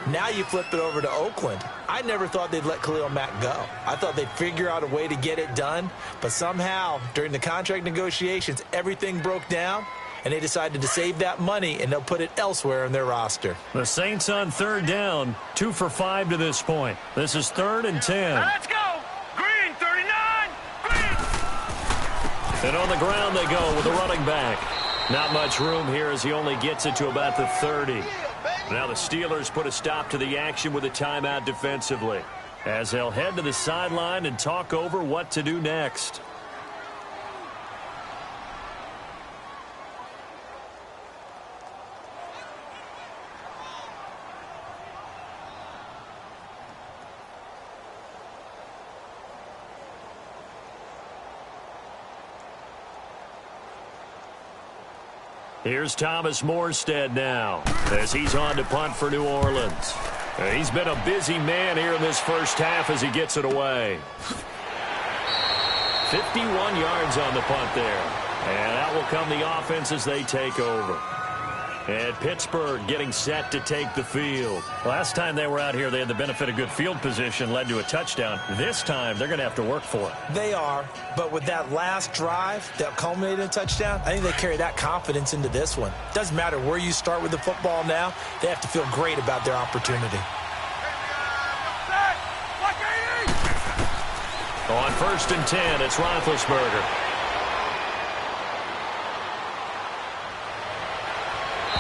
Now you flip it over to Oakland. I never thought they'd let Khalil Mack go. I thought they'd figure out a way to get it done, but somehow during the contract negotiations, everything broke down, and they decided to save that money, and they'll put it elsewhere in their roster. The Saints on 3rd down, 2 for 5 to this point. This is 3rd and 10. Let's go. Green, 39. Green. And on the ground they go with the running back. Not much room here as he only gets it to about the 30. Now the Steelers put a stop to the action with a timeout defensively, as they'll head to the sideline and talk over what to do next. Here's Thomas Morstead now as he's on to punt for New Orleans. He's been a busy man here in this first half as he gets it away. 51 yards on the punt there. And out will come the offense as they take over. And Pittsburgh getting set to take the field. Last time they were out here, they had the benefit of good field position, led to a touchdown. This time, they're going to have to work for it. They are, but with that last drive that culminated in a touchdown, I think they carry that confidence into this one. Doesn't matter where you start with the football now, they have to feel great about their opportunity. On 1st and 10, it's Roethlisberger.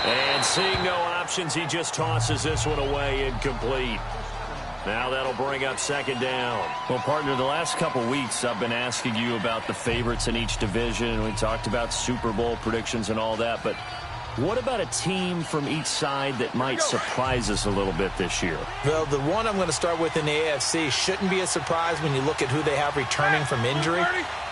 And seeing no options, he just tosses this one away, incomplete. Now that'll bring up 2nd down. Well, partner, the last couple weeks I've been asking you about the favorites in each division. We talked about Super Bowl predictions and all that, but what about a team from each side that might surprise us a little bit this year? Well, the one I'm going to start with in the AFC shouldn't be a surprise when you look at who they have returning from injury,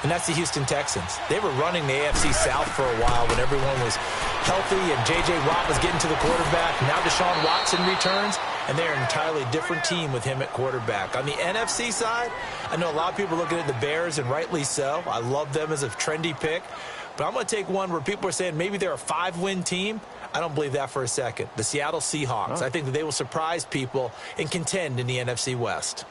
and that's the Houston Texans. They were running the AFC South for a while when everyone was healthy and J.J. Watt was getting to the quarterback. Now Deshaun Watson returns, and they're an entirely different team with him at quarterback. On the NFC side, I know a lot of people are looking at the Bears, and rightly so. I love them as a trendy pick. But I'm going to take one where people are saying maybe they're a 5-win team. I don't believe that for a second. The Seattle Seahawks. I think that they will surprise people and contend in the NFC West.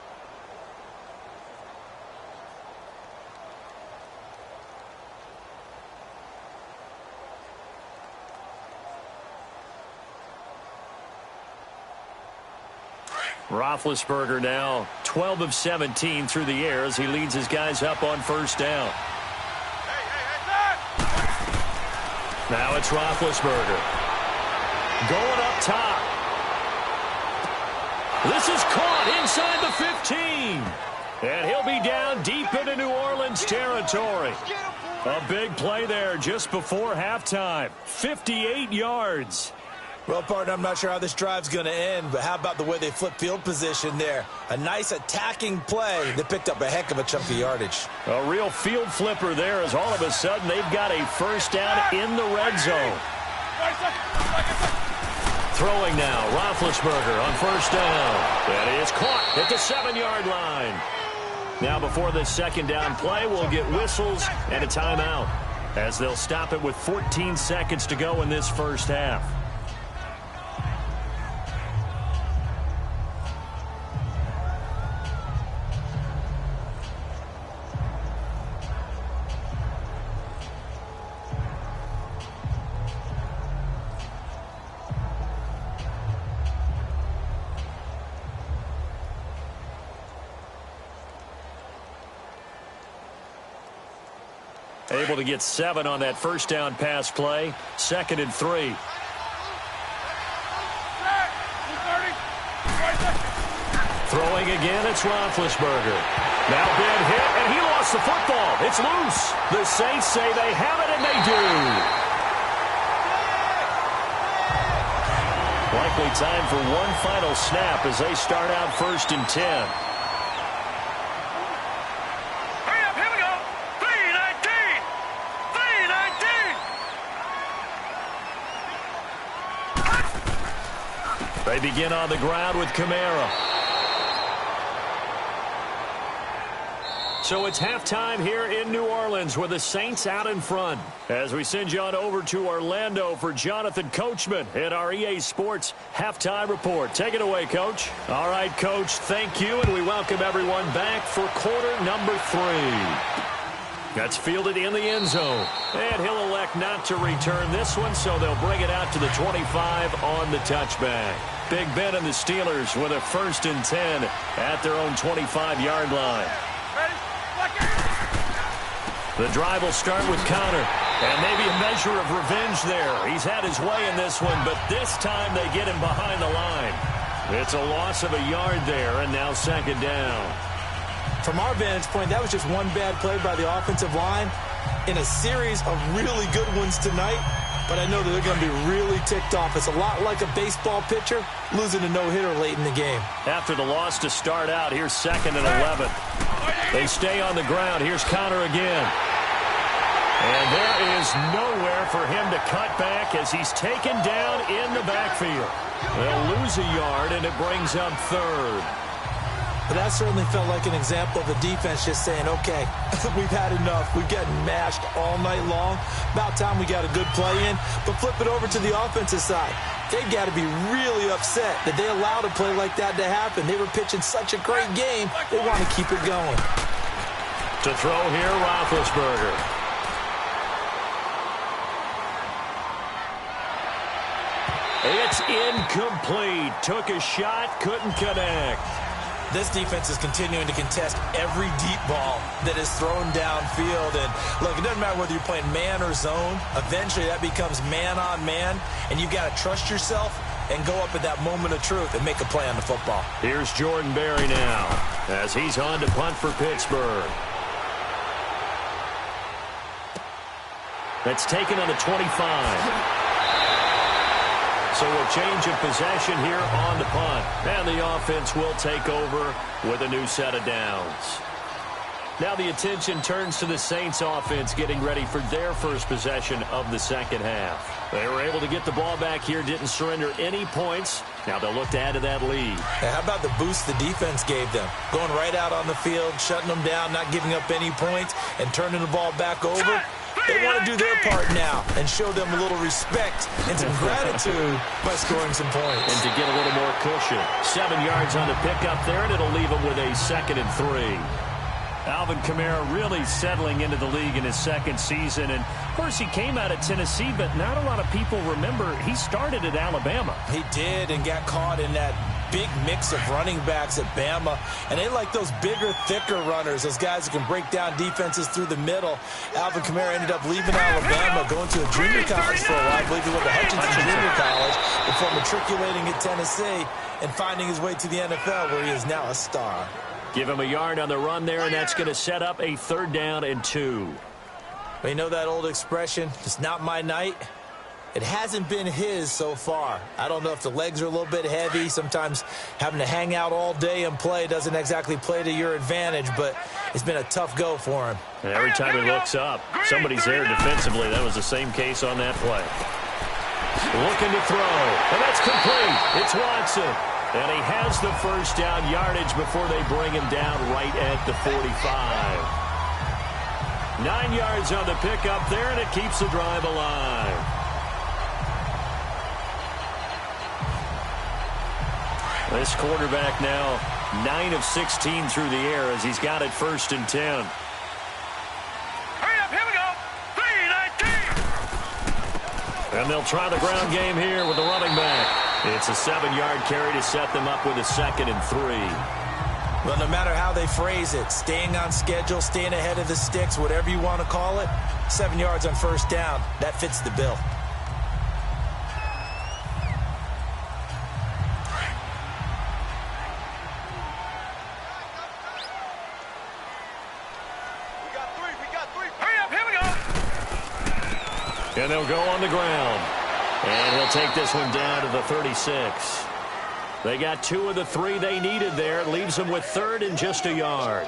Roethlisberger now 12 of 17 through the air as he leads his guys up on first down. Now it's Roethlisberger. Going up top. This is caught inside the 15. And he'll be down deep into New Orleans territory. A big play there just before halftime. 58 yards. Well, partner, I'm not sure how this drive's going to end, but how about the way they flip field position there? A nice attacking play that picked up a heck of a chunk of yardage. A real field flipper there as all of a sudden they've got a first down in the red zone. Throwing now, Roethlisberger on first down. That is caught at the 7-yard line. Now before this second down play, we'll get whistles and a timeout as they'll stop it with 14 seconds to go in this first half. Able to get 7 on that first down pass play. 2nd and 3. Throwing again, it's Roethlisberger. Now big hit, and he lost the football. It's loose. The Saints say they have it, and they do. Likely time for one final snap as they start out 1st and 10. They begin on the ground with Kamara. So it's halftime here in New Orleans with the Saints out in front. As we send you on over to Orlando for Jonathan Coachman at our EA Sports Halftime Report. Take it away, Coach. All right, Coach, thank you, and we welcome everyone back for quarter number 3. That's fielded in the end zone. And he'll elect not to return this one, so they'll bring it out to the 25 on the touchback. Big Ben and the Steelers with a 1st and 10 at their own 25-yard line. The drive will start with Connor. And maybe a measure of revenge there. He's had his way in this one, but this time they get him behind the line. It's a loss of a yard there, and now 2nd down. From our vantage point, that was just one bad play by the offensive line in a series of really good ones tonight. But I know that they're going to be really ticked off. It's a lot like a baseball pitcher losing a no-hitter late in the game. After the loss to start out, here's 2nd and 11. They stay on the ground. Here's Connor again. And there is nowhere for him to cut back as he's taken down in the backfield. They'll lose a yard, and it brings up 3rd. But that certainly felt like an example of the defense just saying, okay, we've had enough. We've gotten mashed all night long. About time we got a good play in. But flip it over to the offensive side. They've got to be really upset that they allowed a play like that to happen. They were pitching such a great game. They want to keep it going. To throw here, Roethlisberger. It's incomplete. Took a shot, couldn't connect. This defense is continuing to contest every deep ball that is thrown downfield. And, look, it doesn't matter whether you're playing man or zone. Eventually, that becomes man-on-man, and you've got to trust yourself and go up at that moment of truth and make a play on the football. Here's Jordan Berry now as he's on to punt for Pittsburgh. That's taken on the 25. So a change of possession here on the punt. And the offense will take over with a new set of downs. Now the attention turns to the Saints offense getting ready for their first possession of the second half. They were able to get the ball back here, didn't surrender any points. Now they'll look to add to that lead. Hey, how about the boost the defense gave them? Going right out on the field, shutting them down, not giving up any points, and turning the ball back over. They want to do their part now and show them a little respect and some gratitude by scoring some points. And to get a little more cushion. 7 yards on the pickup there, and it'll leave them with a 2nd and 3. Alvin Kamara really settling into the league in his 2nd season. And, of course, he came out of Tennessee, but not a lot of people remember he started at Alabama. He did, and got caught in that big mix of running backs at Bama. And they like those bigger, thicker runners, those guys who can break down defenses through the middle. Alvin Kamara ended up leaving Alabama, going to a junior college for a while. I believe he went to Hutchinson Junior College before matriculating at Tennessee and finding his way to the NFL, where he is now a star. Give him a yard on the run there, and that's going to set up a 3rd down and 2. Well, you know that old expression, it's not my night? It hasn't been his so far. I don't know if the legs are a little bit heavy. Sometimes having to hang out all day and play doesn't exactly play to your advantage, but it's been a tough go for him. And every time he looks up, somebody's there defensively. That was the same case on that play. Looking to throw, and that's complete. It's Watson. And he has the 1st down yardage before they bring him down right at the 45. 9 yards on the pickup there, and it keeps the drive alive. This quarterback now 9 of 16 through the air as he's got it 1st and 10. Hurry up, here we go. 3-19. And they'll try the ground game here with the running back. It's a 7-yard carry to set them up with a 2nd and 3. Well, no matter how they phrase it, staying on schedule, staying ahead of the sticks, whatever you want to call it, 7 yards on 1st down, that fits the bill. We got three. Hurry up, here we go. And they'll go on the ground. And he'll take this one down to the 36. They got 2 of the 3 they needed there. It leaves them with 3rd and just a yard.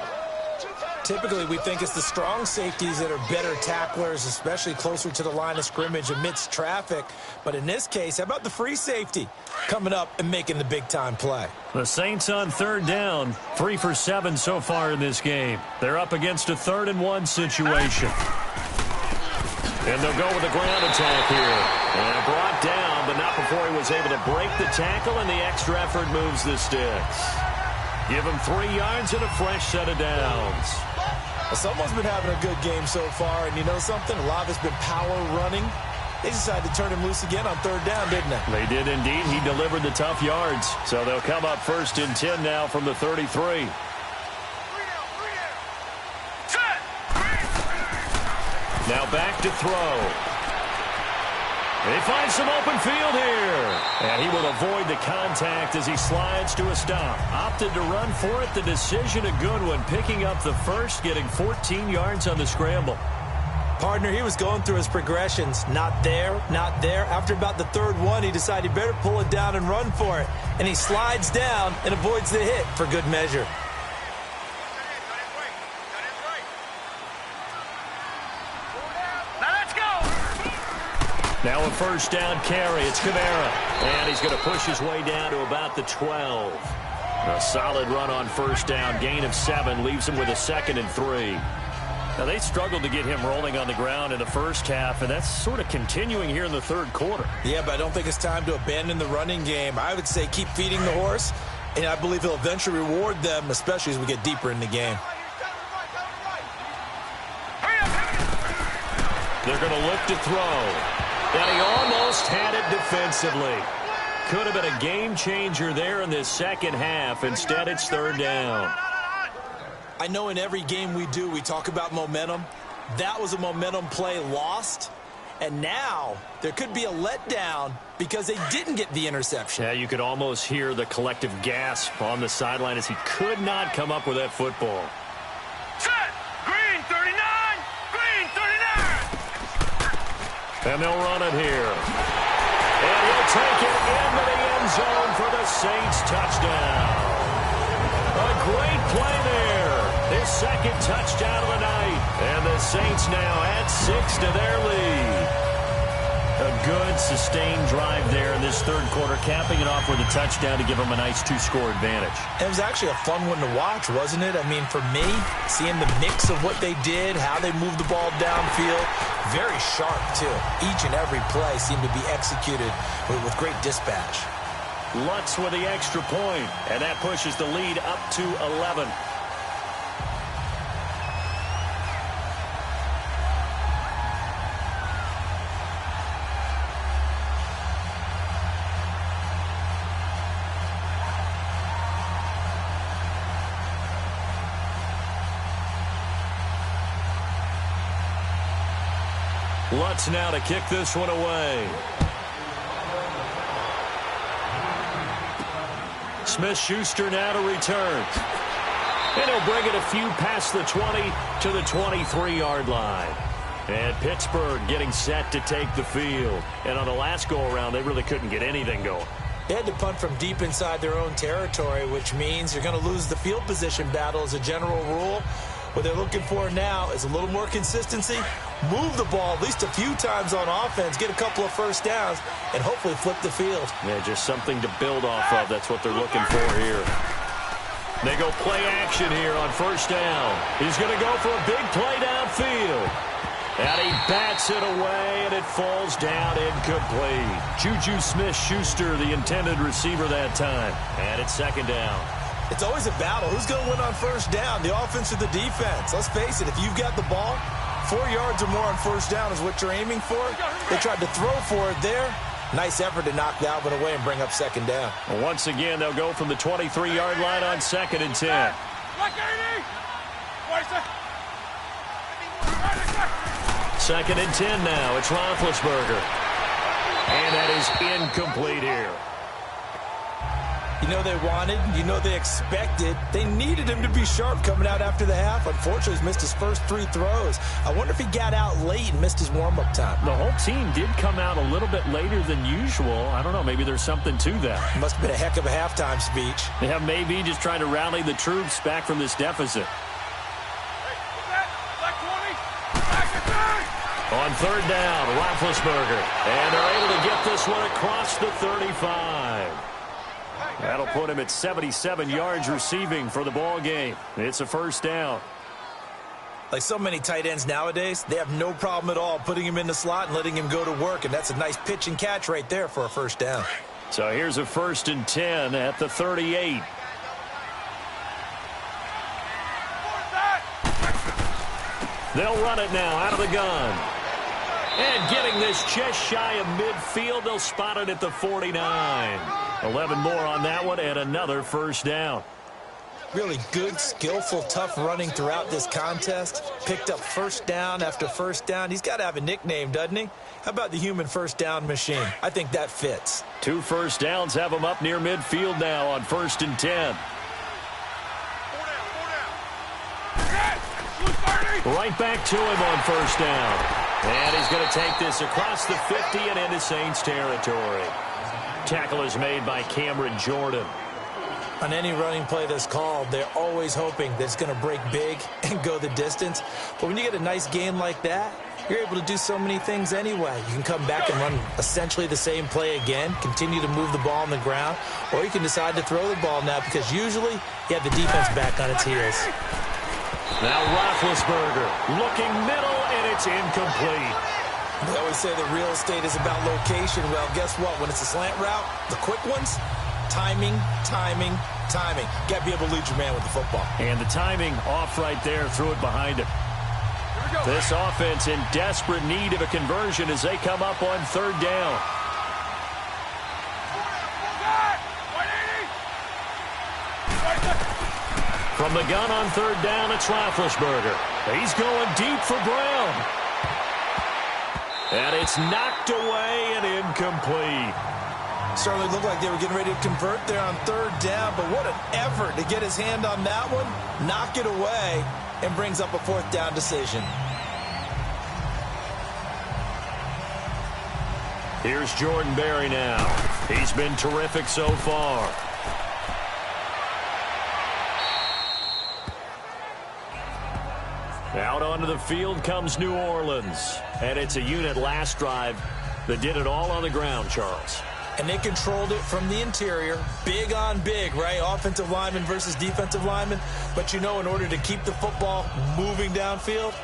Typically, we think it's the strong safeties that are better tacklers, especially closer to the line of scrimmage amidst traffic. But in this case, how about the free safety coming up and making the big-time play? The Saints on 3rd down, 3 for 7 so far in this game. They're up against a 3rd and 1 situation. And they'll go with a ground attack here. And brought down, but not before he was able to break the tackle, and the extra effort moves the sticks. Give him 3 yards and a fresh set of downs. Well, someone's been having a good game so far, and you know something? A lot of it's been power running. They decided to turn him loose again on 3rd down, didn't they? They did indeed. He delivered the tough yards. So they'll come up 1st and 10 now from the 33. Now back to throw. They find some open field here. And he will avoid the contact as he slides to a stop. Opted to run for it. The decision a good one. Picking up the 1st, getting 14 yards on the scramble. Partner, he was going through his progressions. Not there, not there. After about the 3rd one, he decided he better pull it down and run for it. And he slides down and avoids the hit for good measure. Now a 1st down carry. It's Kamara. And he's going to push his way down to about the 12. A solid run on 1st down. Gain of 7 leaves him with a 2nd and 3. Now they struggled to get him rolling on the ground in the 1st half, and that's sort of continuing here in the 3rd quarter. Yeah, but I don't think it's time to abandon the running game. I would say keep feeding the horse, and I believe he'll eventually reward them, especially as we get deeper in the game. They're going to look to throw. And he almost had it defensively. Could have been a game changer there in this 2nd half. Instead, it's 3rd down. I know in every game we do, we talk about momentum. That was a momentum play lost. And now there could be a letdown because they didn't get the interception. Yeah, you could almost hear the collective gasp on the sideline as he could not come up with that football. Set! Green 39! Green 39! And they'll run it here. And he'll take it into the end zone for the Saints touchdown. A great play there. His 2nd touchdown of the night. And the Saints now add 6 to their lead. A good, sustained drive there in this third quarter, capping it off with a touchdown to give them a nice 2-score advantage. It was actually a fun one to watch, wasn't it? I mean, for me, seeing the mix of what they did, how they moved the ball downfield, very sharp, too. Each and every play seemed to be executed with great dispatch. Lutz with the extra point, and that pushes the lead up to 11. Lutz now to kick this one away. Smith-Schuster now to return. And he'll bring it a few past the 20 to the 23-yard line. And Pittsburgh getting set to take the field. And on the last go-around, they really couldn't get anything going. They had to punt from deep inside their own territory, which means you're going to lose the field position battle as a general rule. What they're looking for now is a little more consistency, move the ball at least a few times on offense, get a couple of first downs, and hopefully flip the field. Yeah, just something to build off of. That's what they're looking for here. They go play action here on first down. He's going to go for a big play downfield. And he bats it away, and it falls down incomplete. Juju Smith-Schuster, the intended receiver that time. And it's second down. It's always a battle. Who's going to win on first down, the offense or the defense? Let's face it, if you've got the ball, 4 yards or more on first down is what you're aiming for. They tried to throw for it there. Nice effort to knock that one away and bring up second down. Well, once again, they'll go from the 23-yard line on 2nd and 10. Second and 10 now. It's Roethlisberger. And that is incomplete here. You know they wanted, you know they expected. They needed him to be sharp coming out after the half. Unfortunately, he's missed his first 3 throws. I wonder if he got out late and missed his warm-up time. The whole team did come out a little bit later than usual. I don't know, maybe there's something to that. Must have been a heck of a halftime speech. Yeah, maybe just trying to rally the troops back from this deficit. On third down, Roethlisberger. And they're able to get this one across the 35. That'll put him at 77 yards receiving for the ball game. It's a first down. Like so many tight ends nowadays, they have no problem at all putting him in the slot and letting him go to work, and that's a nice pitch and catch right there for a first down. So here's a 1st and 10 at the 38. They'll run it now out of the gun. And getting this just shy of midfield, they'll spot it at the 49. 11 more on that one, and another first down. Really good, skillful, tough running throughout this contest. Picked up first down after first down. He's got to have a nickname, doesn't he? How about the human first down machine? I think that fits. 2 first downs have him up near midfield now on 1st and 10. Right back to him on first down. And he's going to take this across the 50 and into Saints territory. Tackle is made by Cameron Jordan. On any running play that's called, they're always hoping that it's going to break big and go the distance. But when you get a nice game like that, you're able to do so many things anyway. You can come back and run essentially the same play again, continue to move the ball on the ground, or you can decide to throw the ball now because usually you have the defense back on its heels. Now Roethlisberger looking middle, and it's incomplete. They always say that real estate is about location. Well, guess what? When it's a slant route, the quick ones, timing, timing, timing. You got to be able to lead your man with the football. And the timing off right there, threw it behind him. This offense in desperate need of a conversion as they come up on third down. From the gun on third down, it's Roethlisberger. He's going deep for Brown. And it's knocked away and incomplete. Certainly looked like they were getting ready to convert there on third down, but what an effort to get his hand on that one, knock it away, and brings up a 4th down decision. Here's Jordan Berry now. He's been terrific so far. Out onto the field comes New Orleans. And it's a unit last drive that did it all on the ground, Charles. And they controlled it from the interior, big on big, right? Offensive lineman versus defensive lineman. But, you know, in order to keep the football moving downfield,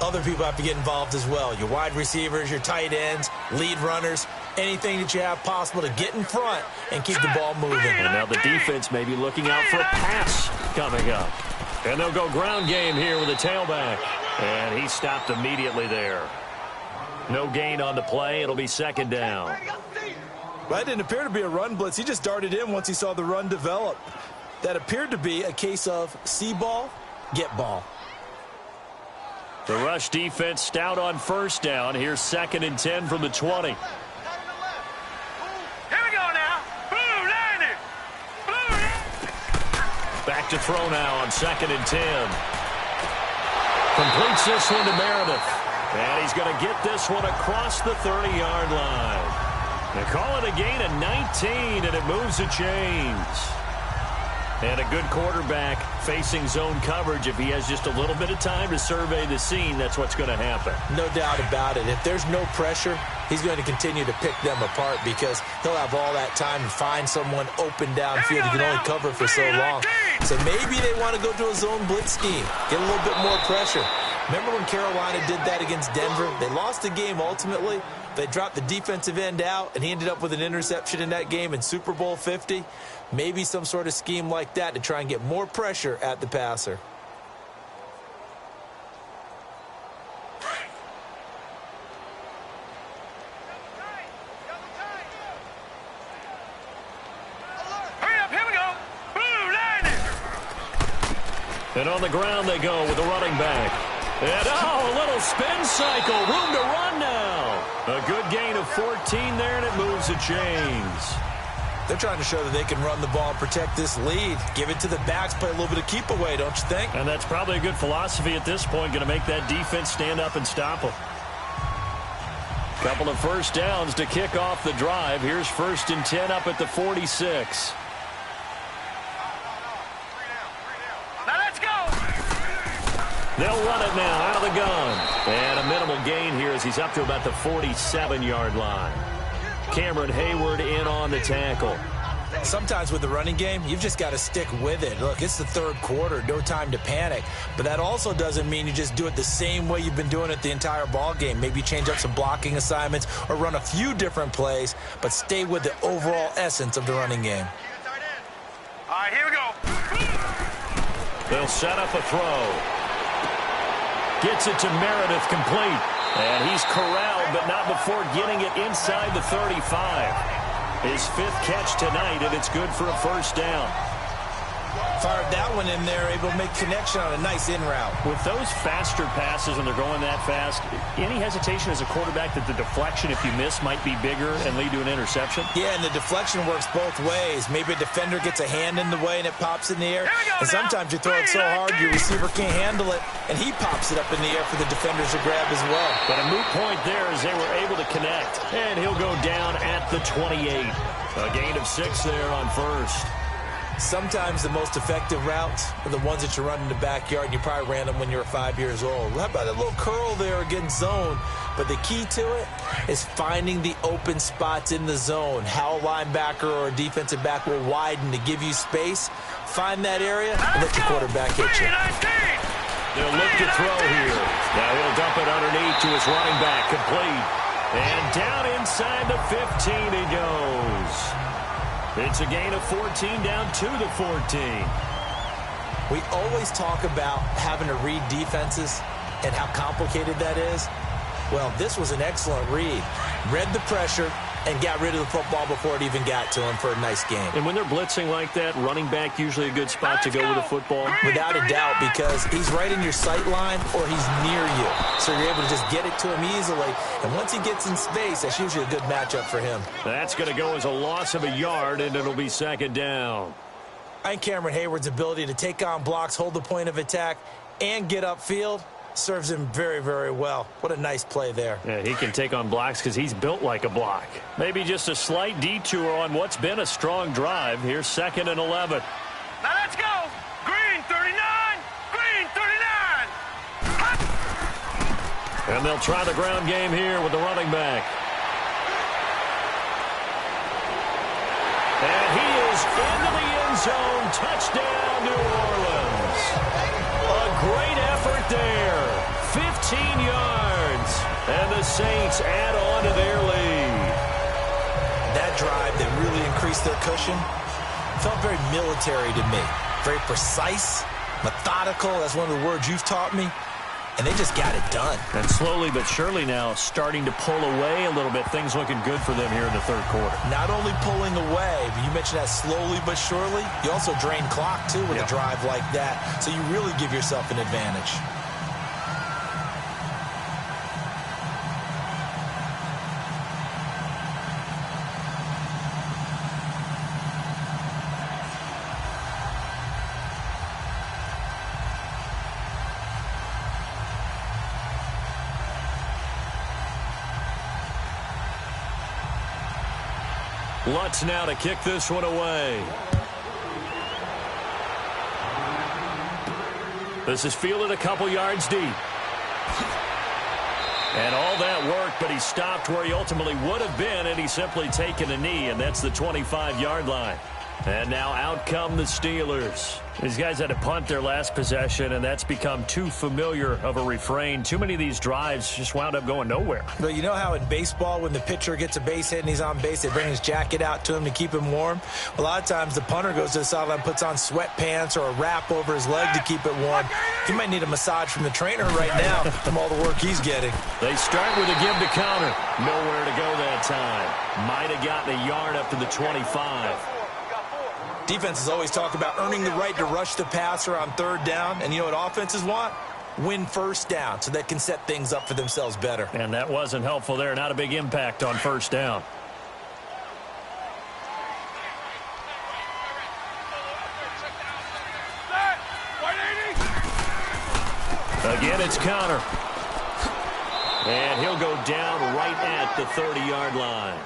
other people have to get involved as well. Your wide receivers, your tight ends, lead runners, anything that you have possible to get in front and keep the ball moving. And now the defense may be looking out for a pass coming up. And they'll go ground game here with a tailback. And he stopped immediately there. No gain on the play. It'll be second down. Well, that didn't appear to be a run blitz. He just darted in once he saw the run develop. That appeared to be a case of see ball, get ball. The rush defense stout on first down. Here's 2nd and 10 from the 20. Here we go now. Blue, line it. Blue. Back to throw now on 2nd and 10. Completes this one to Meredith. And he's going to get this one across the 30-yard line. They call it a gain of 19, and it moves the chains. And a good quarterback facing zone coverage. If he has just a little bit of time to survey the scene, that's what's going to happen. No doubt about it. If there's no pressure, he's going to continue to pick them apart because he'll have all that time to find someone open downfield. He can only cover for so long. So maybe they want to go to a zone blitz scheme, get a little bit more pressure. Remember when Carolina did that against Denver? They lost the game ultimately. They dropped the defensive end out, and he ended up with an interception in that game in Super Bowl 50. Maybe some sort of scheme like that to try and get more pressure at the passer. Hurry up, here we go. Blue, line it. And on the ground they go with the running back. And, a little spin cycle. Room to run now. A good gain of 14 there, and it moves the chains. They're trying to show that they can run the ball and protect this lead. Give it to the backs, play a little bit of keep away, don't you think? And that's probably a good philosophy at this point, going to make that defense stand up and stop them. Couple of first downs to kick off the drive. Here's 1st and 10 up at the 46. Now let's go. They'll run it now out of the gun. And a minimal gain here as he's up to about the 47-yard line. Cameron Hayward in on the tackle. Sometimes with the running game, you've just got to stick with it. Look, it's the 3rd quarter, no time to panic. But that also doesn't mean you just do it the same way you've been doing it the entire ball game. Maybe change up some blocking assignments or run a few different plays, but stay with the overall essence of the running game. All right, here we go. They'll set up a throw. Gets it to Meredith complete. And he's corralled, but not before getting it inside the 35. His 5th catch tonight, and it's good for a first down. Fired that one in there, able to make connection on a nice in route. With those faster passes and they're going that fast, any hesitation as a quarterback that the deflection, if you miss, might be bigger and lead to an interception? Yeah, and the deflection works both ways. Maybe a defender gets a hand in the way and it pops in the air. And sometimes you throw it so hard your receiver can't handle it, and he pops it up in the air for the defenders to grab as well. But a moot point there as they were able to connect. And he'll go down at the 28. A gain of 6 there on first. Sometimes the most effective routes are the ones that you run in the backyard, and you probably ran them when you were 5 years old. How about a little curl there against zone? But the key to it is finding the open spots in the zone. How a linebacker or a defensive back will widen to give you space. Find that area and let your quarterback hit you. They'll look to throw here. Now he'll dump it underneath to his running back, complete. And down inside the 15 he goes. It's a gain of 14 down to the 14. We always talk about having to read defenses and how complicated that is. Well, this was an excellent read. Read the pressure and got rid of the football before it even got to him for a nice game. And when they're blitzing like that, running back usually a good spot to go with the football? Without a doubt, because he's right in your sight line or he's near you. So you're able to just get it to him easily. And once he gets in space, that's usually a good matchup for him. That's going to go as a loss of a yard, and it'll be second down. I think Cameron Hayward's ability to take on blocks, hold the point of attack, and get upfield serves him very, very well. What a nice play there. Yeah, he can take on blocks because he's built like a block. Maybe just a slight detour on what's been a strong drive. Here's 2nd and 11. Now let's go. Green 39. Green 39. And they'll try the ground game here with the running back. goes into the end zone. Touchdown, New Orleans. A great effort there. 15 yards. And the Saints add on to their lead. That drive that really increased their cushion felt very military to me. Very precise, methodical. That's one of the words you've taught me. And they just got it done. And slowly but surely now starting to pull away a little bit. Things looking good for them here in the third quarter. Not only pulling away, but you mentioned that slowly but surely. You also drain clock, too, with a drive like that. So you really give yourself an advantage. Lutz now to kick this one away. This is fielded a couple yards deep. And all that work, but he stopped where he ultimately would have been, and he's simply taken a knee, and that's the 25-yard line. And now out come the Steelers. These guys had to punt their last possession, and that's become too familiar of a refrain. Too many of these drives just wound up going nowhere. But you know how in baseball, when the pitcher gets a base hit and he's on base, they bring his jacket out to him to keep him warm? A lot of times the punter goes to the sideline, puts on sweatpants or a wrap over his leg to keep it warm. He might need a massage from the trainer right now from all the work he's getting. They start with a give to counter. Nowhere to go that time. Might have gotten a yard up to the 25. Defenses always talk about earning the right to rush the passer on third down. And you know what offenses want? Win first down so they can set things up for themselves better. And that wasn't helpful there. Not a big impact on first down. Again, it's counter. And he'll go down right at the 30-yard line.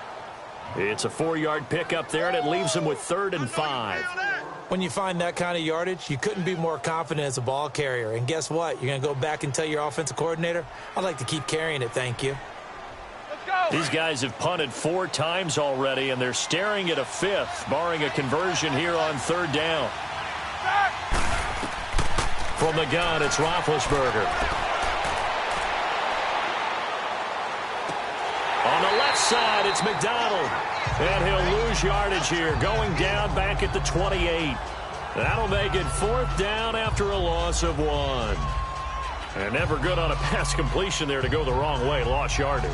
It's a 4-yard pickup there, and it leaves him with 3rd and 5. When you find that kind of yardage, you couldn't be more confident as a ball carrier. And guess what? You're going to go back and tell your offensive coordinator, I'd like to keep carrying it, thank you. These guys have punted 4 times already, and they're staring at a 5th, barring a conversion here on 3rd down. From the gun, it's Roethlisberger. On the left side, it's McDonald. And he'll lose yardage here, going down back at the 28. That'll make it 4th down after a loss of 1. And never good on a pass completion there to go the wrong way. Lost yardage.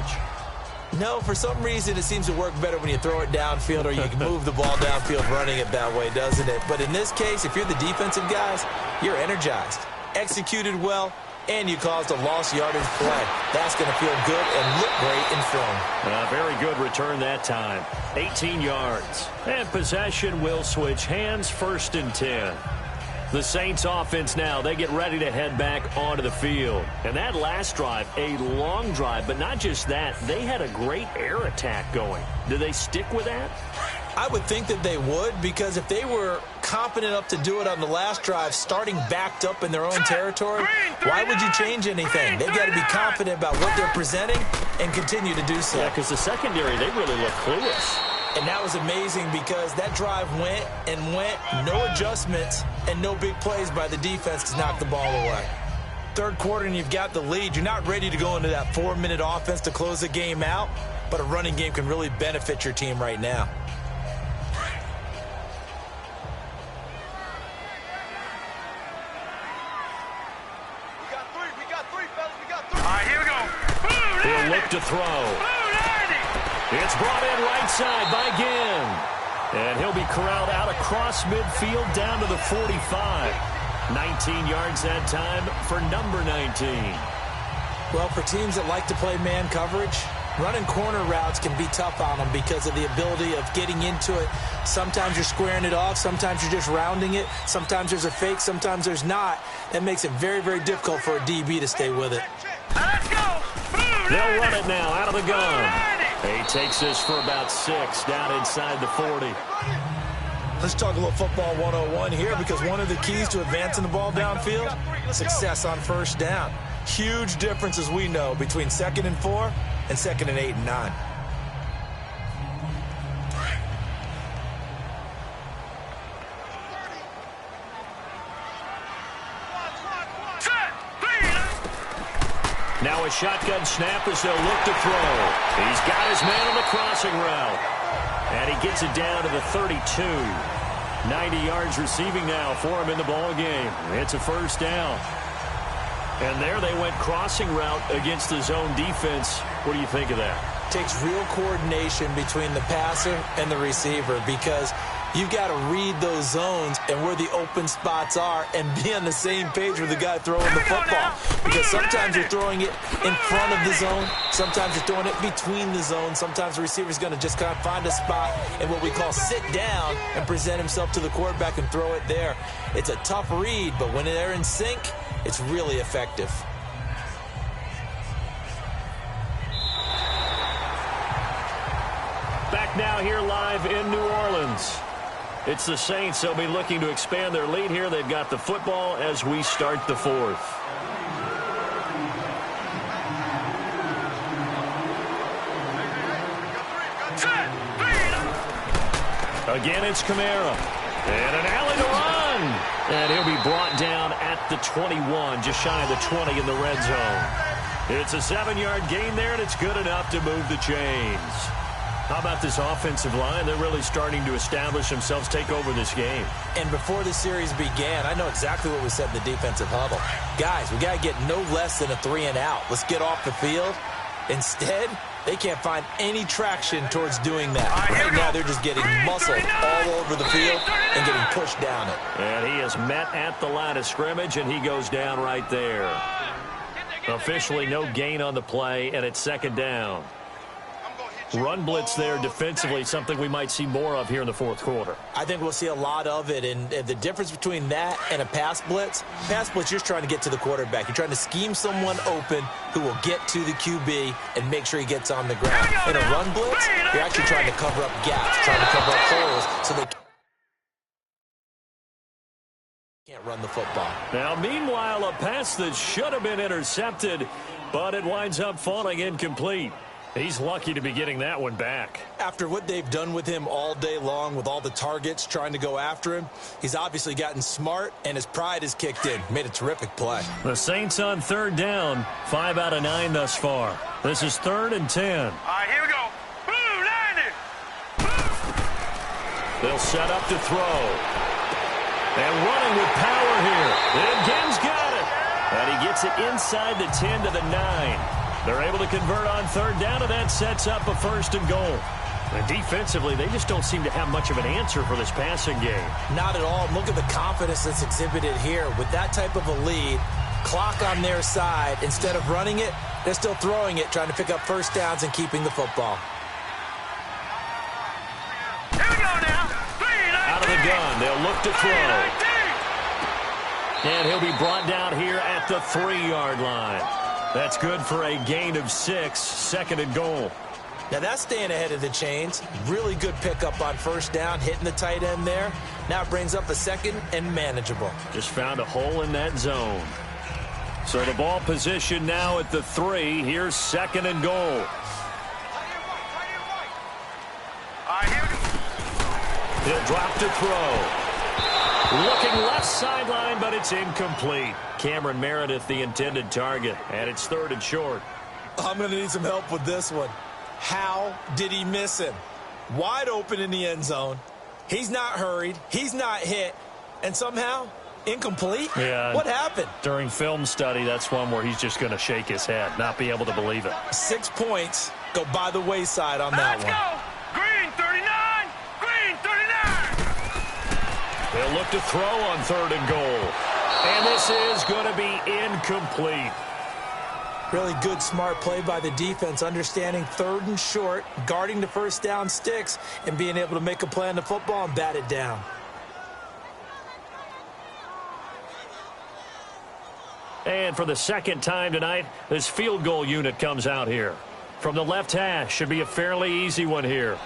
No, for some reason it seems to work better when you throw it downfield or you can move the ball downfield running it that way, doesn't it? But in this case, if you're the defensive guys, you're energized, executed well, and you caused a lost yardage play. That's going to feel good and look great in film. A very good return that time. 18 yards. And possession will switch hands, 1st and 10. The Saints offense now, they get ready to head back onto the field. And that last drive, a long drive, but not just that, they had a great air attack going. Do they stick with that? I would think that they would, because if they were confident enough to do it on the last drive, starting backed up in their own territory, why would you change anything? They've got to be confident about what they're presenting and continue to do so. Yeah, because the secondary, they really look clueless. And that was amazing because that drive went and went, no adjustments and no big plays by the defense to knock the ball away. 3rd quarter and you've got the lead. You're not ready to go into that 4-minute offense to close the game out, but a running game can really benefit your team right now. He'll look to throw. It's brought in right side by Ginn. And he'll be corralled out across midfield down to the 45. 19 yards that time for number 19. Well, for teams that like to play man coverage, running corner routes can be tough on them because of the ability of getting into it. Sometimes you're squaring it off. Sometimes you're just rounding it. Sometimes there's a fake. Sometimes there's not. That makes it very, very difficult for a DB to stay with it. They'll run it now out of the gun. He takes this for about 6 down inside the 40. Let's talk a little football 101 here, because one of the keys to advancing the ball downfield, success on 1st down. Huge difference, as we know, between 2nd and 4 and 2nd and 8 and 9. a shotgun snap as they'll look to throw. He's got his man on the crossing route. And he gets it down to the 32. 90 yards receiving now for him in the ball game. It's a first down. And there they went crossing route against the zone defense. What do you think of that? Takes real coordination between the passer and the receiver because you've got to read those zones and where the open spots are and be on the same page with the guy throwing the football. Because sometimes you're throwing it in front of the zone. Sometimes you're throwing it between the zones. Sometimes the receiver's going to just kind of find a spot and what we call sit down and present himself to the quarterback and throw it there. It's a tough read, but when they're in sync, it's really effective. Back now here live in New Orleans. It's the Saints. They'll be looking to expand their lead here. They've got the football as we start the fourth. Again, it's Kamara. And an alley to run. And he'll be brought down at the 21, just shy of the 20 in the red zone. It's a 7-yard gain there, and it's good enough to move the chains. How about this offensive line? They're really starting to establish themselves, take over this game. And before the series began, I know exactly what we said in the defensive huddle. Guys, we got to get no less than a 3-and-out. Let's get off the field. Instead, they can't find any traction towards doing that. Right now, they're just getting muscled all over the field and getting pushed down it. And he is met at the line of scrimmage, and he goes down right there. Officially no gain on the play, and it's second down. Run blitz there defensively, something we might see more of here in the fourth quarter. I think we'll see a lot of it, and the difference between that and a pass blitz, you're just trying to get to the quarterback. You're trying to scheme someone open who will get to the QB and make sure he gets on the ground. In a run blitz, you're actually trying to cover up gaps, trying to cover up holes so they can't run the football. Now, meanwhile, a pass that should have been intercepted, but it winds up falling incomplete. He's lucky to be getting that one back. After what they've done with him all day long with all the targets trying to go after him, he's obviously gotten smart, and his pride has kicked in. Made a terrific play. The Saints on third down, 5 out of 9 thus far. This is 3rd and 10. All right, here we go. Blue, line it. They'll set up to throw. And running with power here. And Gibbs got it. And he gets it inside the 10 to the 9. They're able to convert on third down, and that sets up a 1st and goal. And defensively, they just don't seem to have much of an answer for this passing game. Not at all. Look at the confidence that's exhibited here. With that type of a lead, clock on their side, instead of running it, they're still throwing it, trying to pick up first downs and keeping the football. Here we go now. Out of the gun, they'll look to throw. And he'll be brought down here at the 3-yard line. That's good for a gain of 6, 2nd and goal. Now that's staying ahead of the chains. Really good pickup on first down, hitting the tight end there. Now it brings up a 2nd and manageable. Just found a hole in that zone. So the ball position now at the 3. Here's 2nd and goal. All right, here we go. He'll drop to throw. Looking left sideline, but it's incomplete. Cameron Meredith, the intended target, and it's 3rd and short. I'm going to need some help with this one. How did he miss him? Wide open in the end zone. He's not hurried. He's not hit. And somehow, incomplete? Yeah. What happened? During film study, that's one where he's just going to shake his head, not be able to believe it. 6 points go by the wayside on that one. Let's go. Green 39. Green 39. They'll look to throw on 3rd and goal. And this is going to be incomplete. Really good, smart play by the defense, understanding 3rd and short, guarding the first down sticks, and being able to make a play on the football and bat it down. And for the 2nd time tonight, this field goal unit comes out here. From the left hash, should be a fairly easy one here.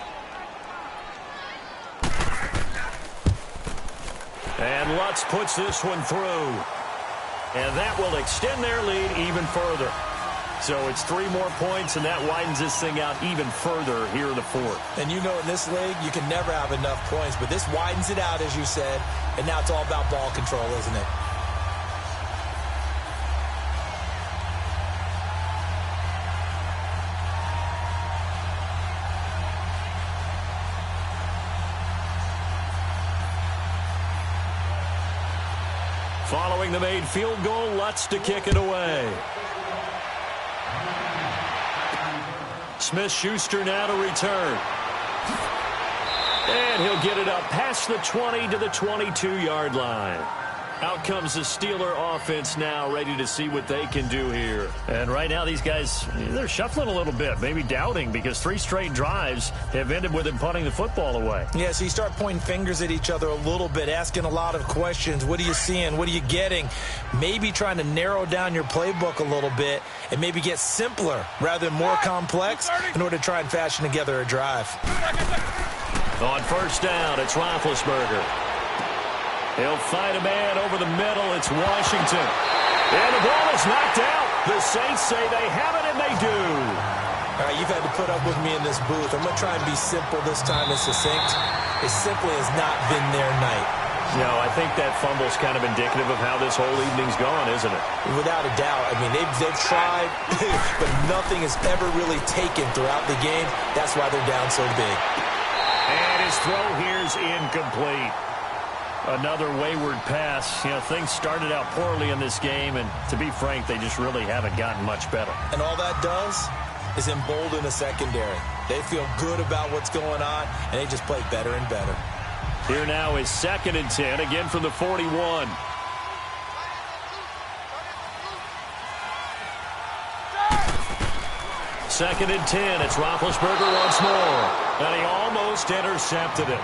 And Lutz puts this one through. And that will extend their lead even further. So it's 3 more points, and that widens this thing out even further here in the 4th. And you know in this league, you can never have enough points, but this widens it out, as you said, and now it's all about ball control, isn't it? Following the made field goal, Lutz to kick it away. Smith-Schuster now to return. And he'll get it up past the 20 to the 22-yard line. Out comes the Steeler offense now, ready to see what they can do here. And right now, these guys, they're shuffling a little bit, maybe doubting, because 3 straight drives have ended with them punting the football away. Yeah, so you start pointing fingers at each other a little bit, asking a lot of questions. What are you seeing? What are you getting? Maybe trying to narrow down your playbook a little bit and maybe get simpler rather than more complex in order to try and fashion together a drive. On first down, it's Roethlisberger. He'll find a man over the middle. It's Washington. And the ball is knocked out. The Saints say they have it, and they do. All right, you've had to put up with me in this booth. I'm going to try and be simple this time and succinct. It simply has not been their night. No, I think that fumble's kind of indicative of how this whole evening's gone, isn't it? Without a doubt. I mean, they've tried, but nothing has ever really taken throughout the game. That's why they're down so big. And his throw here's incomplete. Another wayward pass. You know, things started out poorly in this game, and to be frank, they just really haven't gotten much better. And all that does is embolden the secondary. They feel good about what's going on, and they just play better and better. Here now is 2nd and 10, again from the 41. Second and 10. It's Roethlisberger once more, and he almost intercepted it.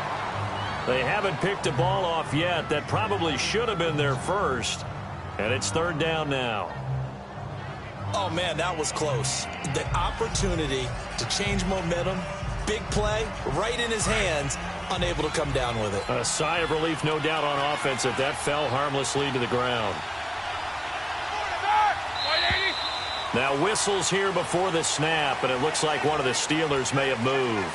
They haven't picked a ball off yet. That probably should have been their first. And it's 3rd down now. Oh, man, that was close. The opportunity to change momentum, big play, right in his hands, unable to come down with it. A sigh of relief, no doubt, on offense if that fell harmlessly to the ground. Now whistles here before the snap, and it looks like one of the Steelers may have moved.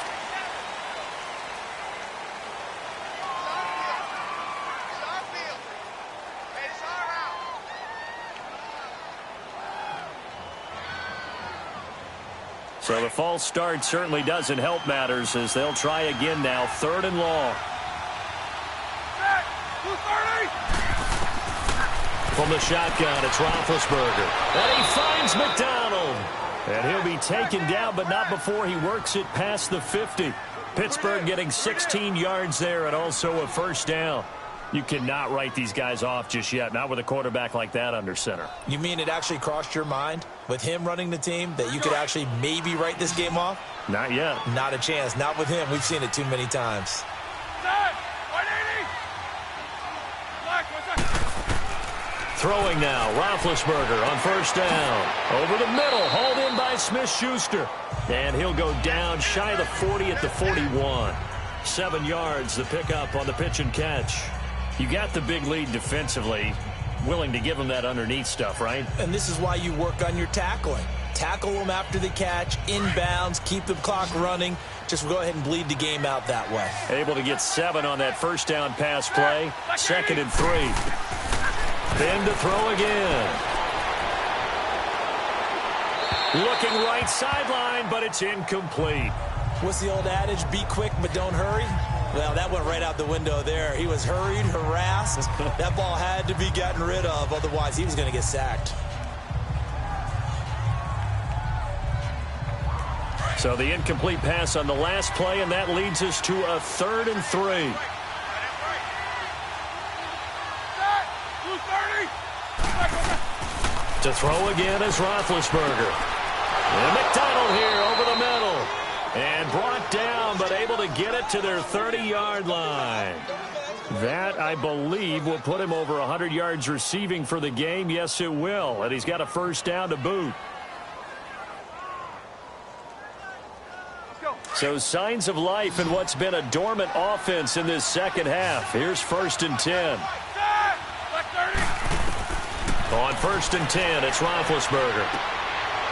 So the false start certainly doesn't help matters as they'll try again now. 3rd and long. From the shotgun, it's Roethlisberger. And he finds McDonald. And he'll be taken down, but not before he works it past the 50. Pittsburgh getting 16 yards there and also a first down. You cannot write these guys off just yet, not with a quarterback like that under center. You mean it actually crossed your mind with him running the team that you could actually maybe write this game off? Not yet. Not a chance. Not with him. We've seen it too many times. Throwing now, Roethlisberger on first down. Over the middle, hauled in by Smith-Schuster. And he'll go down shy of the 40 at the 41. 7 yards, the pickup on the pitch and catch. You got the big lead defensively, willing to give them that underneath stuff, right? And this is why you work on your tackling. Tackle them after the catch, inbounds, keep the clock running. Just go ahead and bleed the game out that way. Able to get 7 on that first down pass play. 2nd and 3. Then to throw again. Looking right sideline, but it's incomplete. What's the old adage? Be quick, but don't hurry. Well, that went right out the window there. He was hurried, harassed. That ball had to be gotten rid of. Otherwise, he was going to get sacked. So the incomplete pass on the last play, and that leads us to a 3rd and 3. To throw again is Roethlisberger. And McDonald here over the middle. And brought down, but able to get it to their 30-yard line. That, I believe, will put him over 100 yards receiving for the game. Yes, it will. And he's got a first down to boot. So signs of life in what's been a dormant offense in this second half. Here's 1st and 10. On 1st and 10, it's Roethlisberger.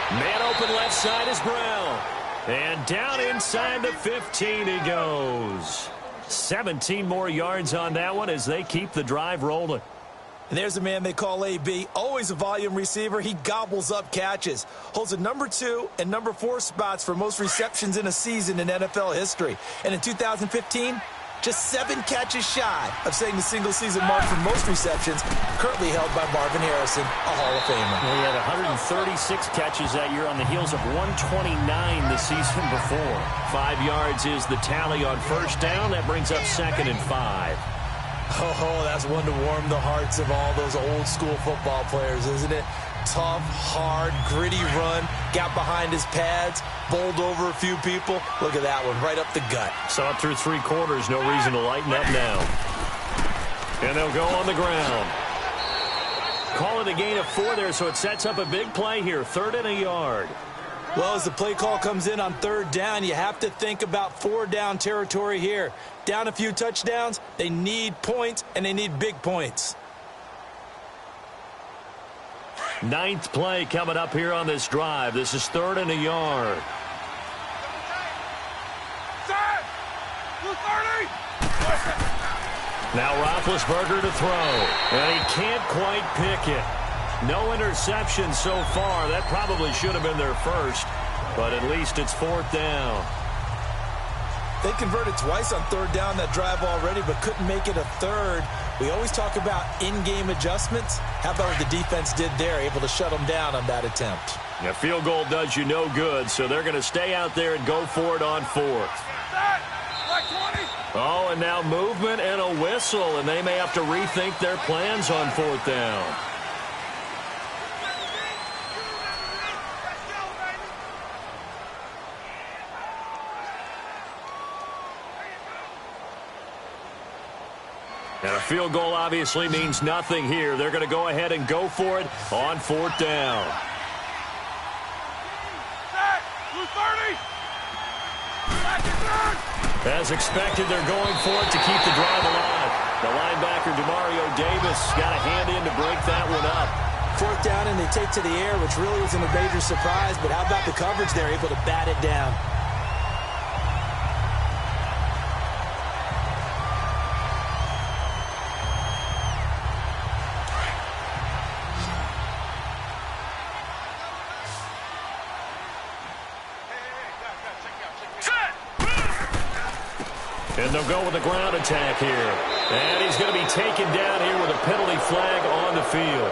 Man open left side is Brown. And down inside the 15 he goes. 17 more yards on that one as they keep the drive rolling. And there's a man they call AB, always a volume receiver. He gobbles up catches, holds the number 2 and number 4 spots for most receptions in a season in NFL history. And in 2015, just 7 catches shy of setting the single-season mark for most receptions, currently held by Marvin Harrison, a Hall of Famer. Well, he had 136 catches that year on the heels of 129 the season before. 5 yards is the tally on first down. That brings up 2nd and 5. Oh, that's one to warm the hearts of all those old-school football players, isn't it? Tough, hard, gritty run, got behind his pads, bowled over a few people. Look at that one, right up the gut. Saw it through 3 quarters, no reason to lighten up now. And they'll go on the ground. Call it a gain of 4 there, so it sets up a big play here, 3rd and a yard. Well, as the play call comes in on 3rd down, you have to think about 4-down territory here. Down a few touchdowns, they need points, and they need big points. 9th play coming up here on this drive. This is 3rd and a yard. Set! 230! Now Roethlisberger to throw, and he can't quite pick it. No interception so far. That probably should have been their first, but at least it's 4th down. They converted twice on 3rd down that drive already, but couldn't make it a 3rd. We always talk about in-game adjustments. How about what the defense did there, able to shut them down on that attempt? A field goal does you no good, so they're going to stay out there and go for it on 4th. Set! Like 20! Oh, and now movement and a whistle, and they may have to rethink their plans on 4th down. And a field goal obviously means nothing here. They're going to go ahead and go for it on 4th down. Set! 230! As expected, they're going for it to keep the drive alive. The linebacker, Demario Davis, got a hand in to break that one up. 4th down, and they take to the air, which really isn't a major surprise, but how about the coverage? They're able to bat it down. And they'll go with a ground attack here. And he's going to be taken down here with a penalty flag on the field.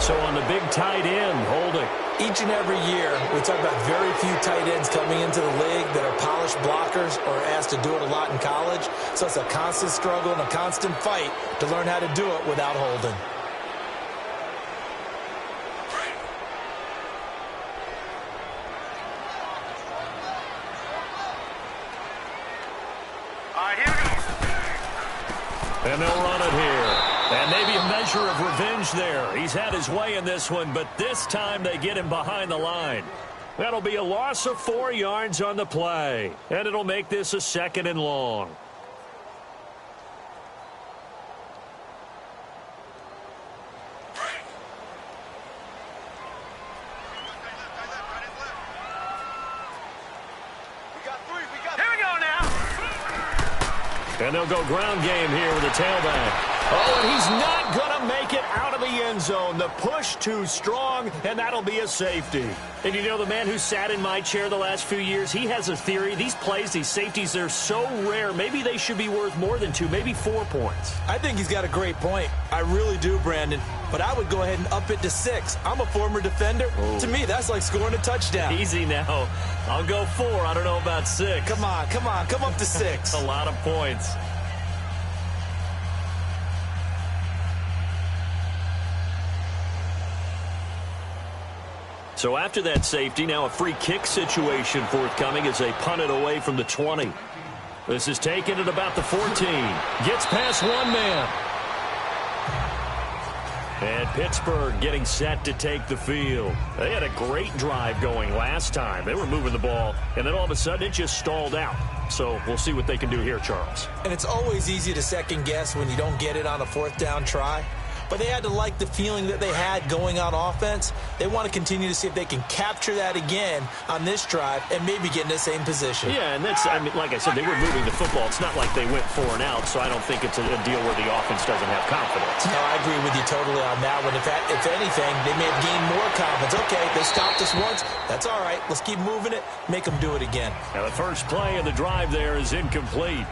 So on the big tight end, holding. Each and every year, we talk about very few tight ends coming into the league that are polished blockers or asked to do it a lot in college. So it's a constant struggle and a constant fight to learn how to do it without holding. And they'll run it here. And maybe a measure of revenge there. He's had his way in this one, but this time they get him behind the line. That'll be a loss of 4 yards on the play. And it'll make this a 2nd and long. And they'll go ground game here with a tailback. Oh, and he's not going to make it out of the end zone. The push too strong, and that'll be a safety. And you know, the man who sat in my chair the last few years, he has a theory. These plays, these safeties, they're so rare. Maybe they should be worth more than 2, maybe 4 points. I think he's got a great point. I really do, Brandon. But I would go ahead and up it to 6. I'm a former defender. Ooh. To me, that's like scoring a touchdown. Easy now. I'll go 4. I don't know about 6. Come on. Come up to 6. A lot of points. So after that safety, now a free kick situation forthcoming as they punt it away from the 20. This is taken at about the 14. Gets past one man. And Pittsburgh getting set to take the field. They had a great drive going last time. They were moving the ball, and then all of a sudden it just stalled out. So we'll see what they can do here, Charles. And it's always easy to second guess when you don't get it on a 4th down try. but they had to like the feeling that they had going on offense. They want to continue to see if they can capture that again on this drive and maybe get in the same position. Yeah, and that's, I mean, like I said, they were moving the football. It's not like they went 4 and out, so I don't think it's a deal where the offense doesn't have confidence. No, I agree with you totally on that one. If anything, they may have gained more confidence. Okay, they stopped us once. That's all right. Let's keep moving it, make them do it again. Now the first play of the drive there is incomplete.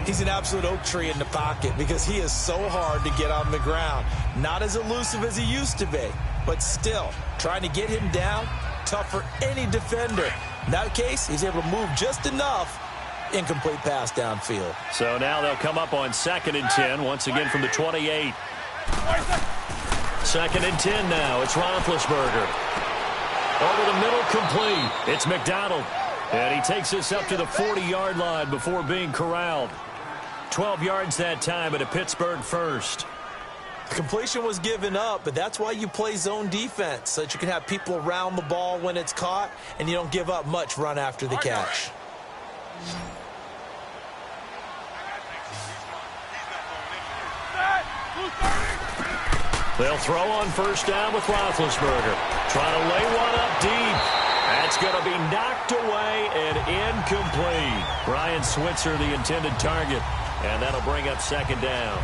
He's an absolute oak tree in the pocket because he is so hard to get on the ground. Not as elusive as he used to be, but still, trying to get him down, tough for any defender. In that case, he's able to move just enough. Incomplete pass downfield. So now they'll come up on 2nd and 10, once again from the 28. 2nd and 10 now. It's Roethlisberger. Over the middle, complete. It's McDonald. And he takes us up to the 40-yard line before being corralled. 12 yards that time at a Pittsburgh first. The completion was given up, but that's why you play zone defense, so that you can have people around the ball when it's caught, and you don't give up much run after the catch. They'll throw on first down with Roethlisberger. Trying to lay one up deep. That's going to be knocked away and incomplete. Brian Switzer, the intended target, and that'll bring up 2nd down.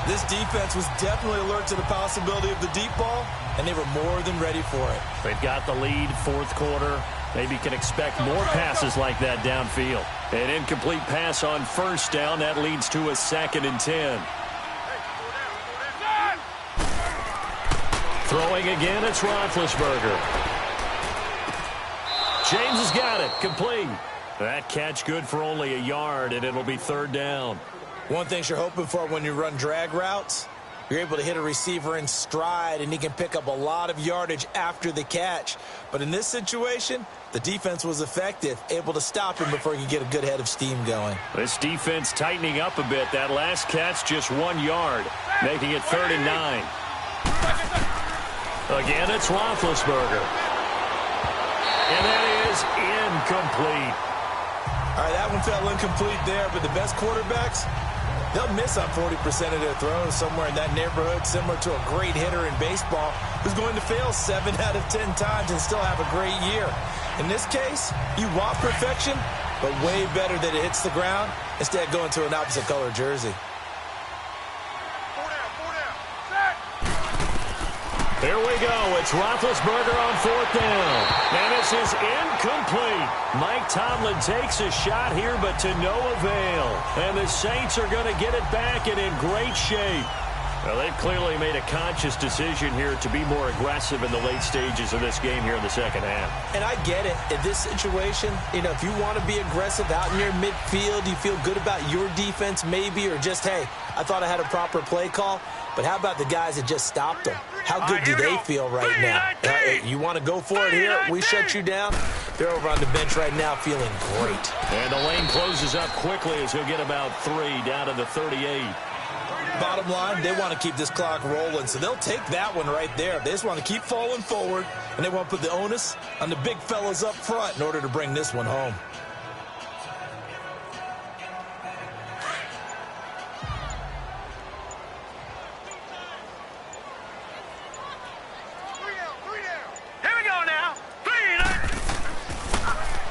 This defense was definitely alert to the possibility of the deep ball, and they were more than ready for it. They've got the lead, 4th quarter. Maybe can expect more passes like that downfield. An incomplete pass on first down. That leads to a 2nd and 10. Throwing again, it's Roethlisberger. James has got it. Complete. That catch good for only a yard, and it'll be 3rd down. One thing you're hoping for when you run drag routes, you're able to hit a receiver in stride, and he can pick up a lot of yardage after the catch. But in this situation, the defense was effective, able to stop him before he could get a good head of steam going. This defense tightening up a bit. That last catch, just 1 yard, making it 3rd and 9. Again, it's Roethlisberger. And that is incomplete. All right, that one fell incomplete there, but the best quarterbacks, they'll miss on 40% of their throws, somewhere in that neighborhood, similar to a great hitter in baseball who's going to fail 7 out of 10 times and still have a great year. In this case, you want perfection, but way better that it hits the ground instead of going to an opposite color jersey. Here we go. It's Roethlisberger on 4th down. And this is incomplete. Mike Tomlin takes a shot here, but to no avail. And the Saints are going to get it back and in great shape. Well, they've clearly made a conscious decision here to be more aggressive in the late stages of this game here in the 2nd half. And I get it. In this situation, you know, if you want to be aggressive out in your midfield, you feel good about your defense maybe, or just, hey, I thought I had a proper play call. But how about the guys that just stopped them? How good do they feel right now? You want to go for it here? We shut you down. They're over on the bench right now feeling great. And the lane closes up quickly as he'll get about 3 down to the 38. Bottom line, they want to keep this clock rolling, so they'll take that one right there. They just want to keep falling forward, and they want to put the onus on the big fellas up front in order to bring this one home.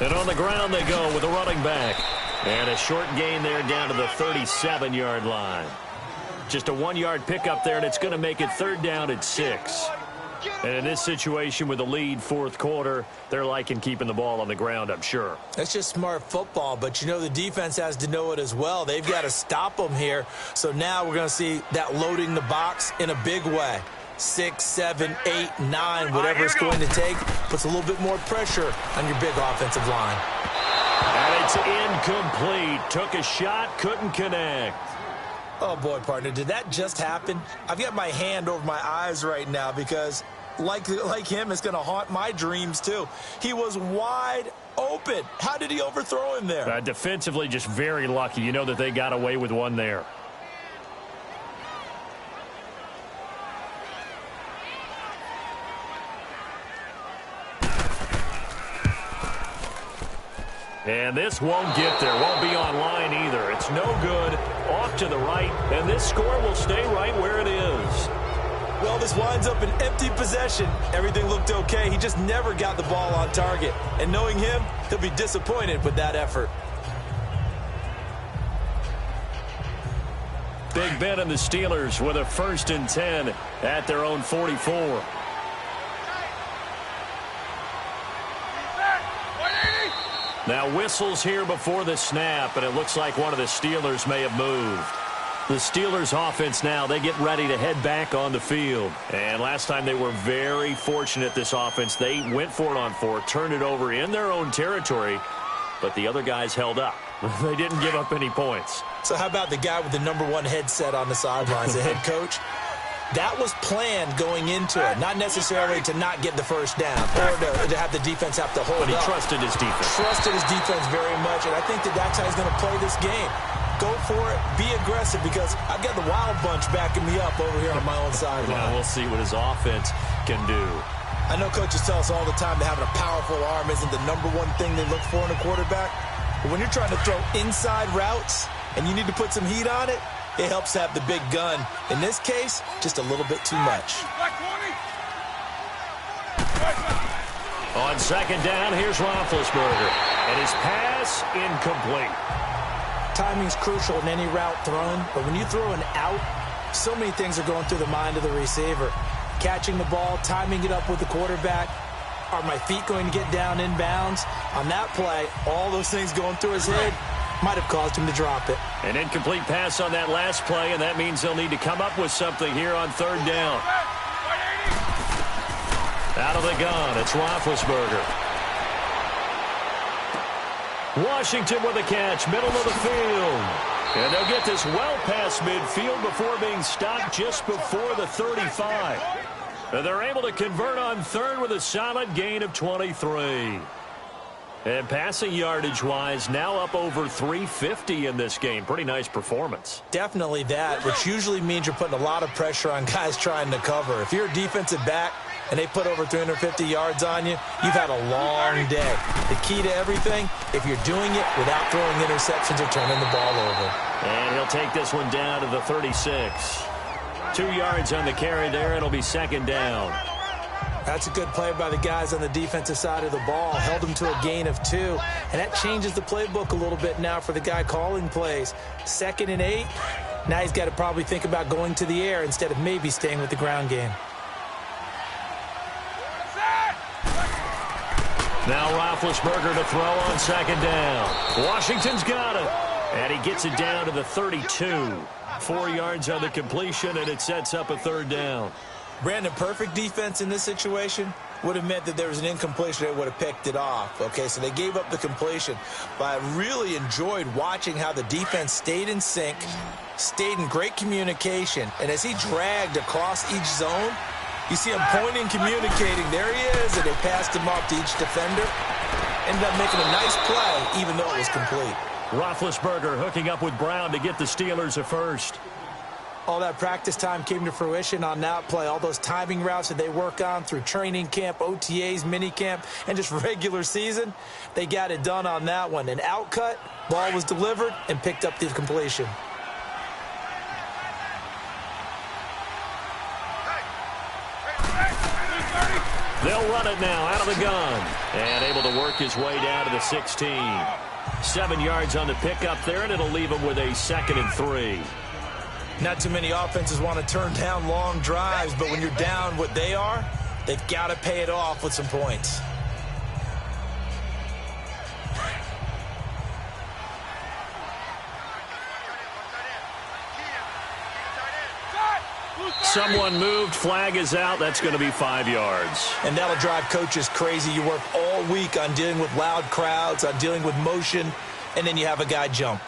And on the ground they go with a running back. And a short gain there down to the 37-yard line. Just a 1-yard pickup there, and it's going to make it 3rd down at 6. And in this situation with the lead 4th quarter, they're liking keeping the ball on the ground, I'm sure. That's just smart football, but you know the defense has to know it as well. They've got to stop them here. So now we're going to see that loading the box in a big way. 6, 7, 8, 9, whatever it's going to take, puts a little bit more pressure on your big offensive line. And it's incomplete. Took a shot, couldn't connect. Oh, boy, partner, did that just happen? I've got my hand over my eyes right now because, like him, it's going to haunt my dreams, too. He was wide open. How did he overthrow him there? Defensively, just very lucky. You know that they got away with one there. And this won't get there. Won't be on line either. It's no good. Off to the right. And this score will stay right where it is. this winds up an empty possession. Everything looked okay. He just never got the ball on target. And knowing him, he'll be disappointed with that effort. Big Ben and the Steelers with a 1st and 10 at their own 44. Now whistles here before the snap, and it looks like one of the Steelers may have moved. The Steelers offense now, they get ready to head back on the field. And last time they were very fortunate, this offense. They went for it on 4, turned it over in their own territory, but the other guys held up. They didn't give up any points. So how about the guy with the #1 headset on the sidelines, the head coach? That was planned going into it, not necessarily to not get the first down or to have the defense have to hold But he up. trusted his defense. Trusted his defense very much, and I think that's how he's going to play this game. Go for it, be aggressive, because I've got the wild bunch backing me up over here on my own sideline. Now we'll see what his offense can do. I know coaches tell us all the time that having a powerful arm isn't the #1 thing they look for in a quarterback. But when you're trying to throw inside routes and you need to put some heat on it, it helps have the big gun. In this case, just a little bit too much. On 2nd down, here's Roethlisberger. And his pass incomplete. Timing's crucial in any route thrown, but when you throw an out, so many things are going through the mind of the receiver. Catching the ball, timing it up with the quarterback. Are my feet going to get down in bounds? On that play, all those things going through his head might have caused him to drop it. An incomplete pass on that last play, and that means they'll need to come up with something here on 3rd down. Out of the gun, it's Roethlisberger. Washington with a catch, middle of the field. And they'll get this well past midfield before being stopped just before the 35. And they're able to convert on 3rd with a solid gain of 23. And passing yardage-wise, now up over 350 in this game. Pretty nice performance. Definitely that, which usually means you're putting a lot of pressure on guys trying to cover. If you're a defensive back and they put over 350 yards on you, you've had a long day. The key to everything, if you're doing it without throwing interceptions or turning the ball over. And he'll take this one down to the 36. 2 yards on the carry there. It'll be 2nd down. That's a good play by the guys on the defensive side of the ball. Held them to a gain of 2. And that changes the playbook a little bit now for the guy calling plays. 2nd and 8. Now he's got to probably think about going to the air instead of maybe staying with the ground game. Now Roethlisberger to throw on 2nd down. Washington's got it. And he gets it down to the 32. 4 yards on the completion, and it sets up a 3rd down. Brandon, perfect defense in this situation would have meant that there was an incompletion. They would have picked it off. Okay, so they gave up the completion. But I really enjoyed watching how the defense stayed in sync, stayed in great communication. And as he dragged across each zone, you see him pointing, communicating. There he is, and they passed him off to each defender. Ended up making a nice play, even though it was complete. Roethlisberger hooking up with Brown to get the Steelers a 1st. All that practice time came to fruition on that play. All those timing routes that they work on through training camp, OTAs, minicamp, and just regular season, they got it done on that one. An out cut, ball was delivered, and picked up the completion. They'll run it now out of the gun. And able to work his way down to the 16. 7 yards on the pickup there, and it'll leave him with a 2nd and 3. Not too many offenses want to turn down long drives, but when you're down what they are, they've got to pay it off with some points. Someone moved, flag is out. That's going to be 5 yards. And that'll drive coaches crazy. You work all week on dealing with loud crowds, on dealing with motion, and then you have a guy jump.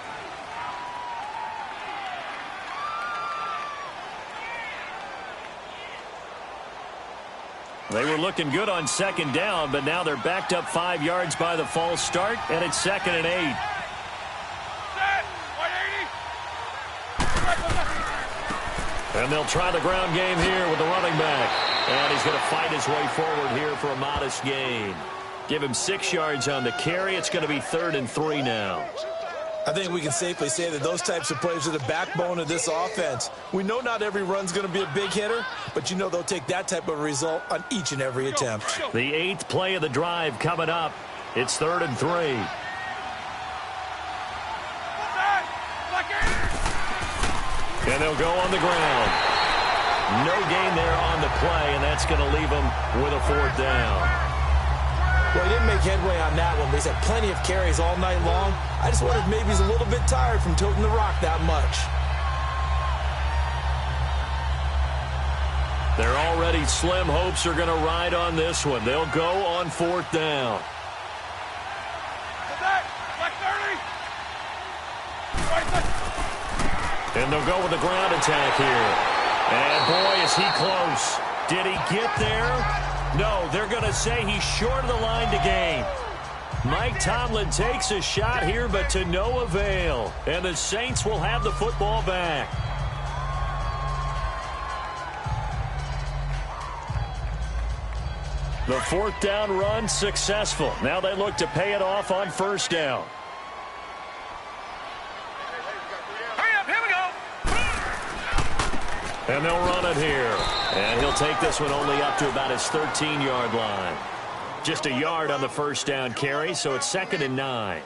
They were looking good on 2nd down, but now they're backed up 5 yards by the false start, and it's 2nd and 8. And they'll try the ground game here with the running back. And he's going to fight his way forward here for a modest gain. Give him 6 yards on the carry. It's going to be 3rd and 3 now. I think we can safely say that those types of plays are the backbone of this offense. We know not every run's going to be a big hitter, but you know they'll take that type of result on each and every attempt. The 8th play of the drive coming up. It's 3rd and 3. And they'll go on the ground. No gain there on the play, and that's going to leave them with a 4th down. Well, he didn't make headway on that one, but he's had plenty of carries all night long. I just wonder if maybe he's a little bit tired from toting the rock that much. Their already slim hopes are going to ride on this one. They'll go on 4th down. And they'll go with the ground attack here. And boy, is he close. Did he get there? No, they're going to say he's short of the line to gain. Mike Tomlin takes a shot here, but to no avail. And the Saints will have the football back. The 4th down run successful. Now they look to pay it off on 1st down. Hurry up, here we go. And they'll run it here. And he'll take this one only up to about his 13-yard line. Just a yard on the 1st down carry, so it's 2nd and 9.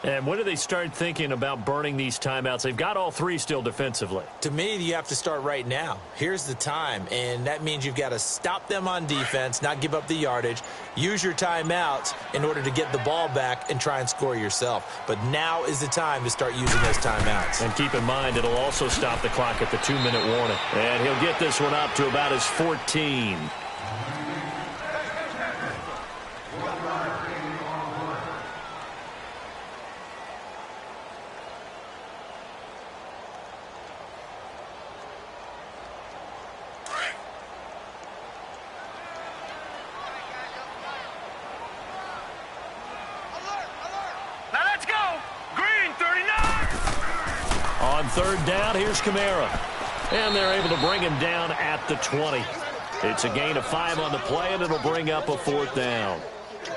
And when do they start thinking about burning these timeouts? They've got all 3 still defensively. To me, you have to start right now. Here's the time, and that means you've got to stop them on defense, not give up the yardage, use your timeouts in order to get the ball back and try and score yourself. But now is the time to start using those timeouts. And keep in mind, it'll also stop the clock at the 2-minute warning. And he'll get this one up to about his 14. On 3rd down, here's Kamara. And they're able to bring him down at the 20. It's a gain of 5 on the play, and it'll bring up a 4th down.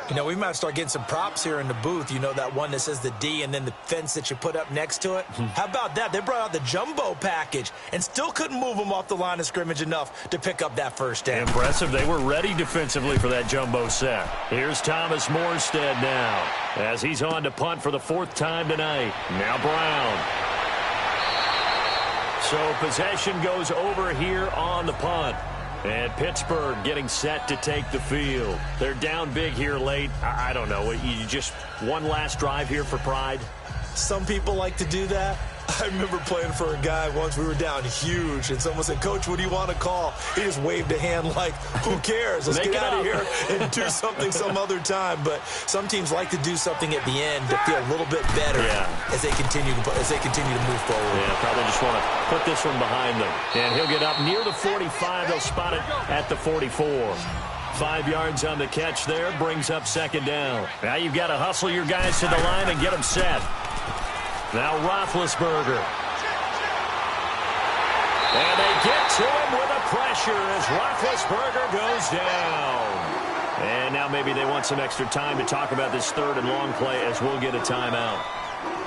You know, we might start getting some props here in the booth. You know, that one that says the D and then the fence that you put up next to it? How about that? They brought out the jumbo package and still couldn't move them off the line of scrimmage enough to pick up that 1st down. Impressive. They were ready defensively for that jumbo set. Here's Thomas Morstead now as he's on to punt for the 4th time tonight. Now Brown. So possession goes over here on the punt. And Pittsburgh getting set to take the field. They're down big here late. I don't know. You just one last drive here for pride? Some people like to do that. I remember playing for a guy once. We were down huge, and someone said, "Coach, what do you want to call?" He just waved a hand like, who cares? Let's get out of here and do something some other time. But some teams like to do something at the end to feel a little bit better as they continue to move forward. Yeah, probably just want to put this one behind them. And he'll get up near the 45. They'll spot it at the 44. 5 yards on the catch there, brings up 2nd down. Now you've got to hustle your guys to the line and get them set. Now Roethlisberger. And they get to him with the pressure as Roethlisberger goes down. And now maybe they want some extra time to talk about this 3rd and long play as we'll get a timeout.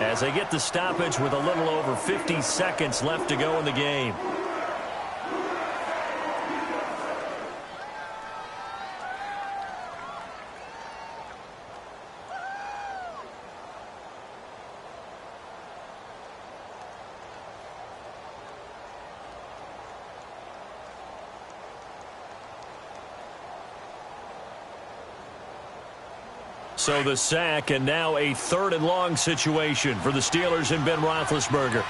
As they get the stoppage with a little over 50 seconds left to go in the game. So the sack, and now a 3rd and long situation for the Steelers and Ben Roethlisberger.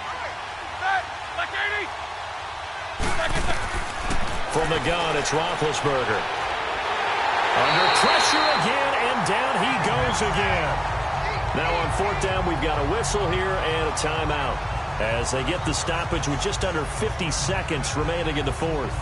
From the gun, it's Roethlisberger. Under pressure again, and down he goes again. Now on 4th down, we've got a whistle here and a timeout as they get the stoppage with just under 50 seconds remaining in the 4th.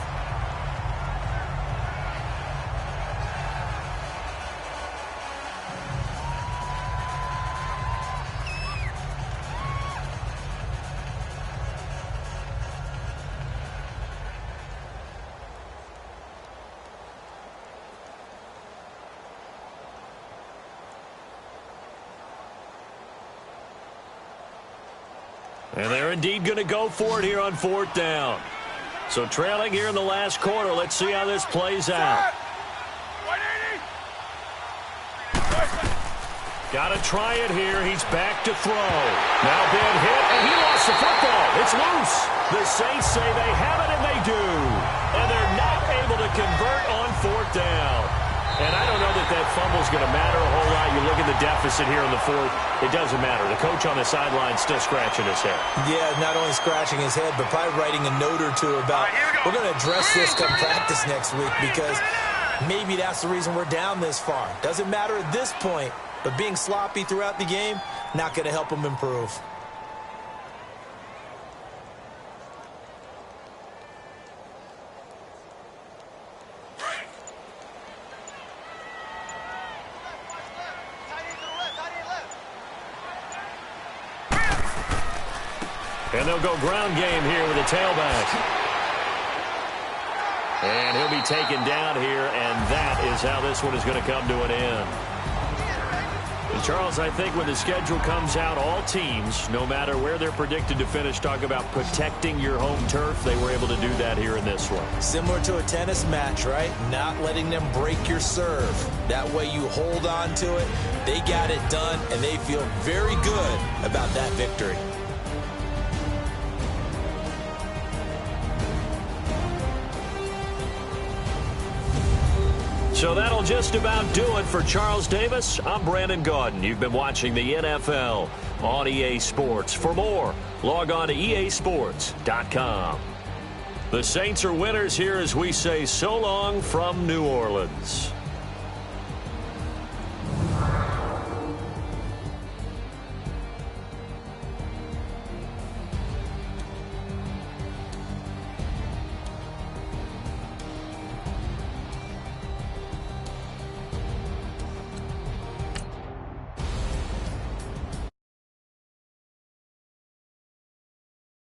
And they're indeed going to go for it here on 4th down. So trailing here in the last quarter. Let's see how this plays out. Got to try it here. He's back to throw. Now being hit, and he lost the football. It's loose. The Saints say they have it, and they do. And they're not able to convert on 4th down. And I don't know that that fumble's going to matter a whole lot. You look at the deficit here in the 4th. It doesn't matter. The coach on the sideline still scratching his head. Yeah, not only scratching his head, but probably writing a note or two about, we're going to address this come practice next week, because maybe that's the reason we're down this far. Doesn't matter at this point. But being sloppy throughout the game, not going to help them improve. And they'll go ground game here with a tailback. And he'll be taken down here, and that is how this one is going to come to an end. And Charles, I think when the schedule comes out, all teams, no matter where they're predicted to finish, talk about protecting your home turf. They were able to do that here in this one. Similar to a tennis match, right? Not letting them break your serve. That way you hold on to it. They got it done, and they feel very good about that victory. So that'll just about do it for Charles Davis. I'm Brandon Gaudin. You've been watching the NFL on EA Sports. For more, log on to easports.com. The Saints are winners here as we say so long from New Orleans.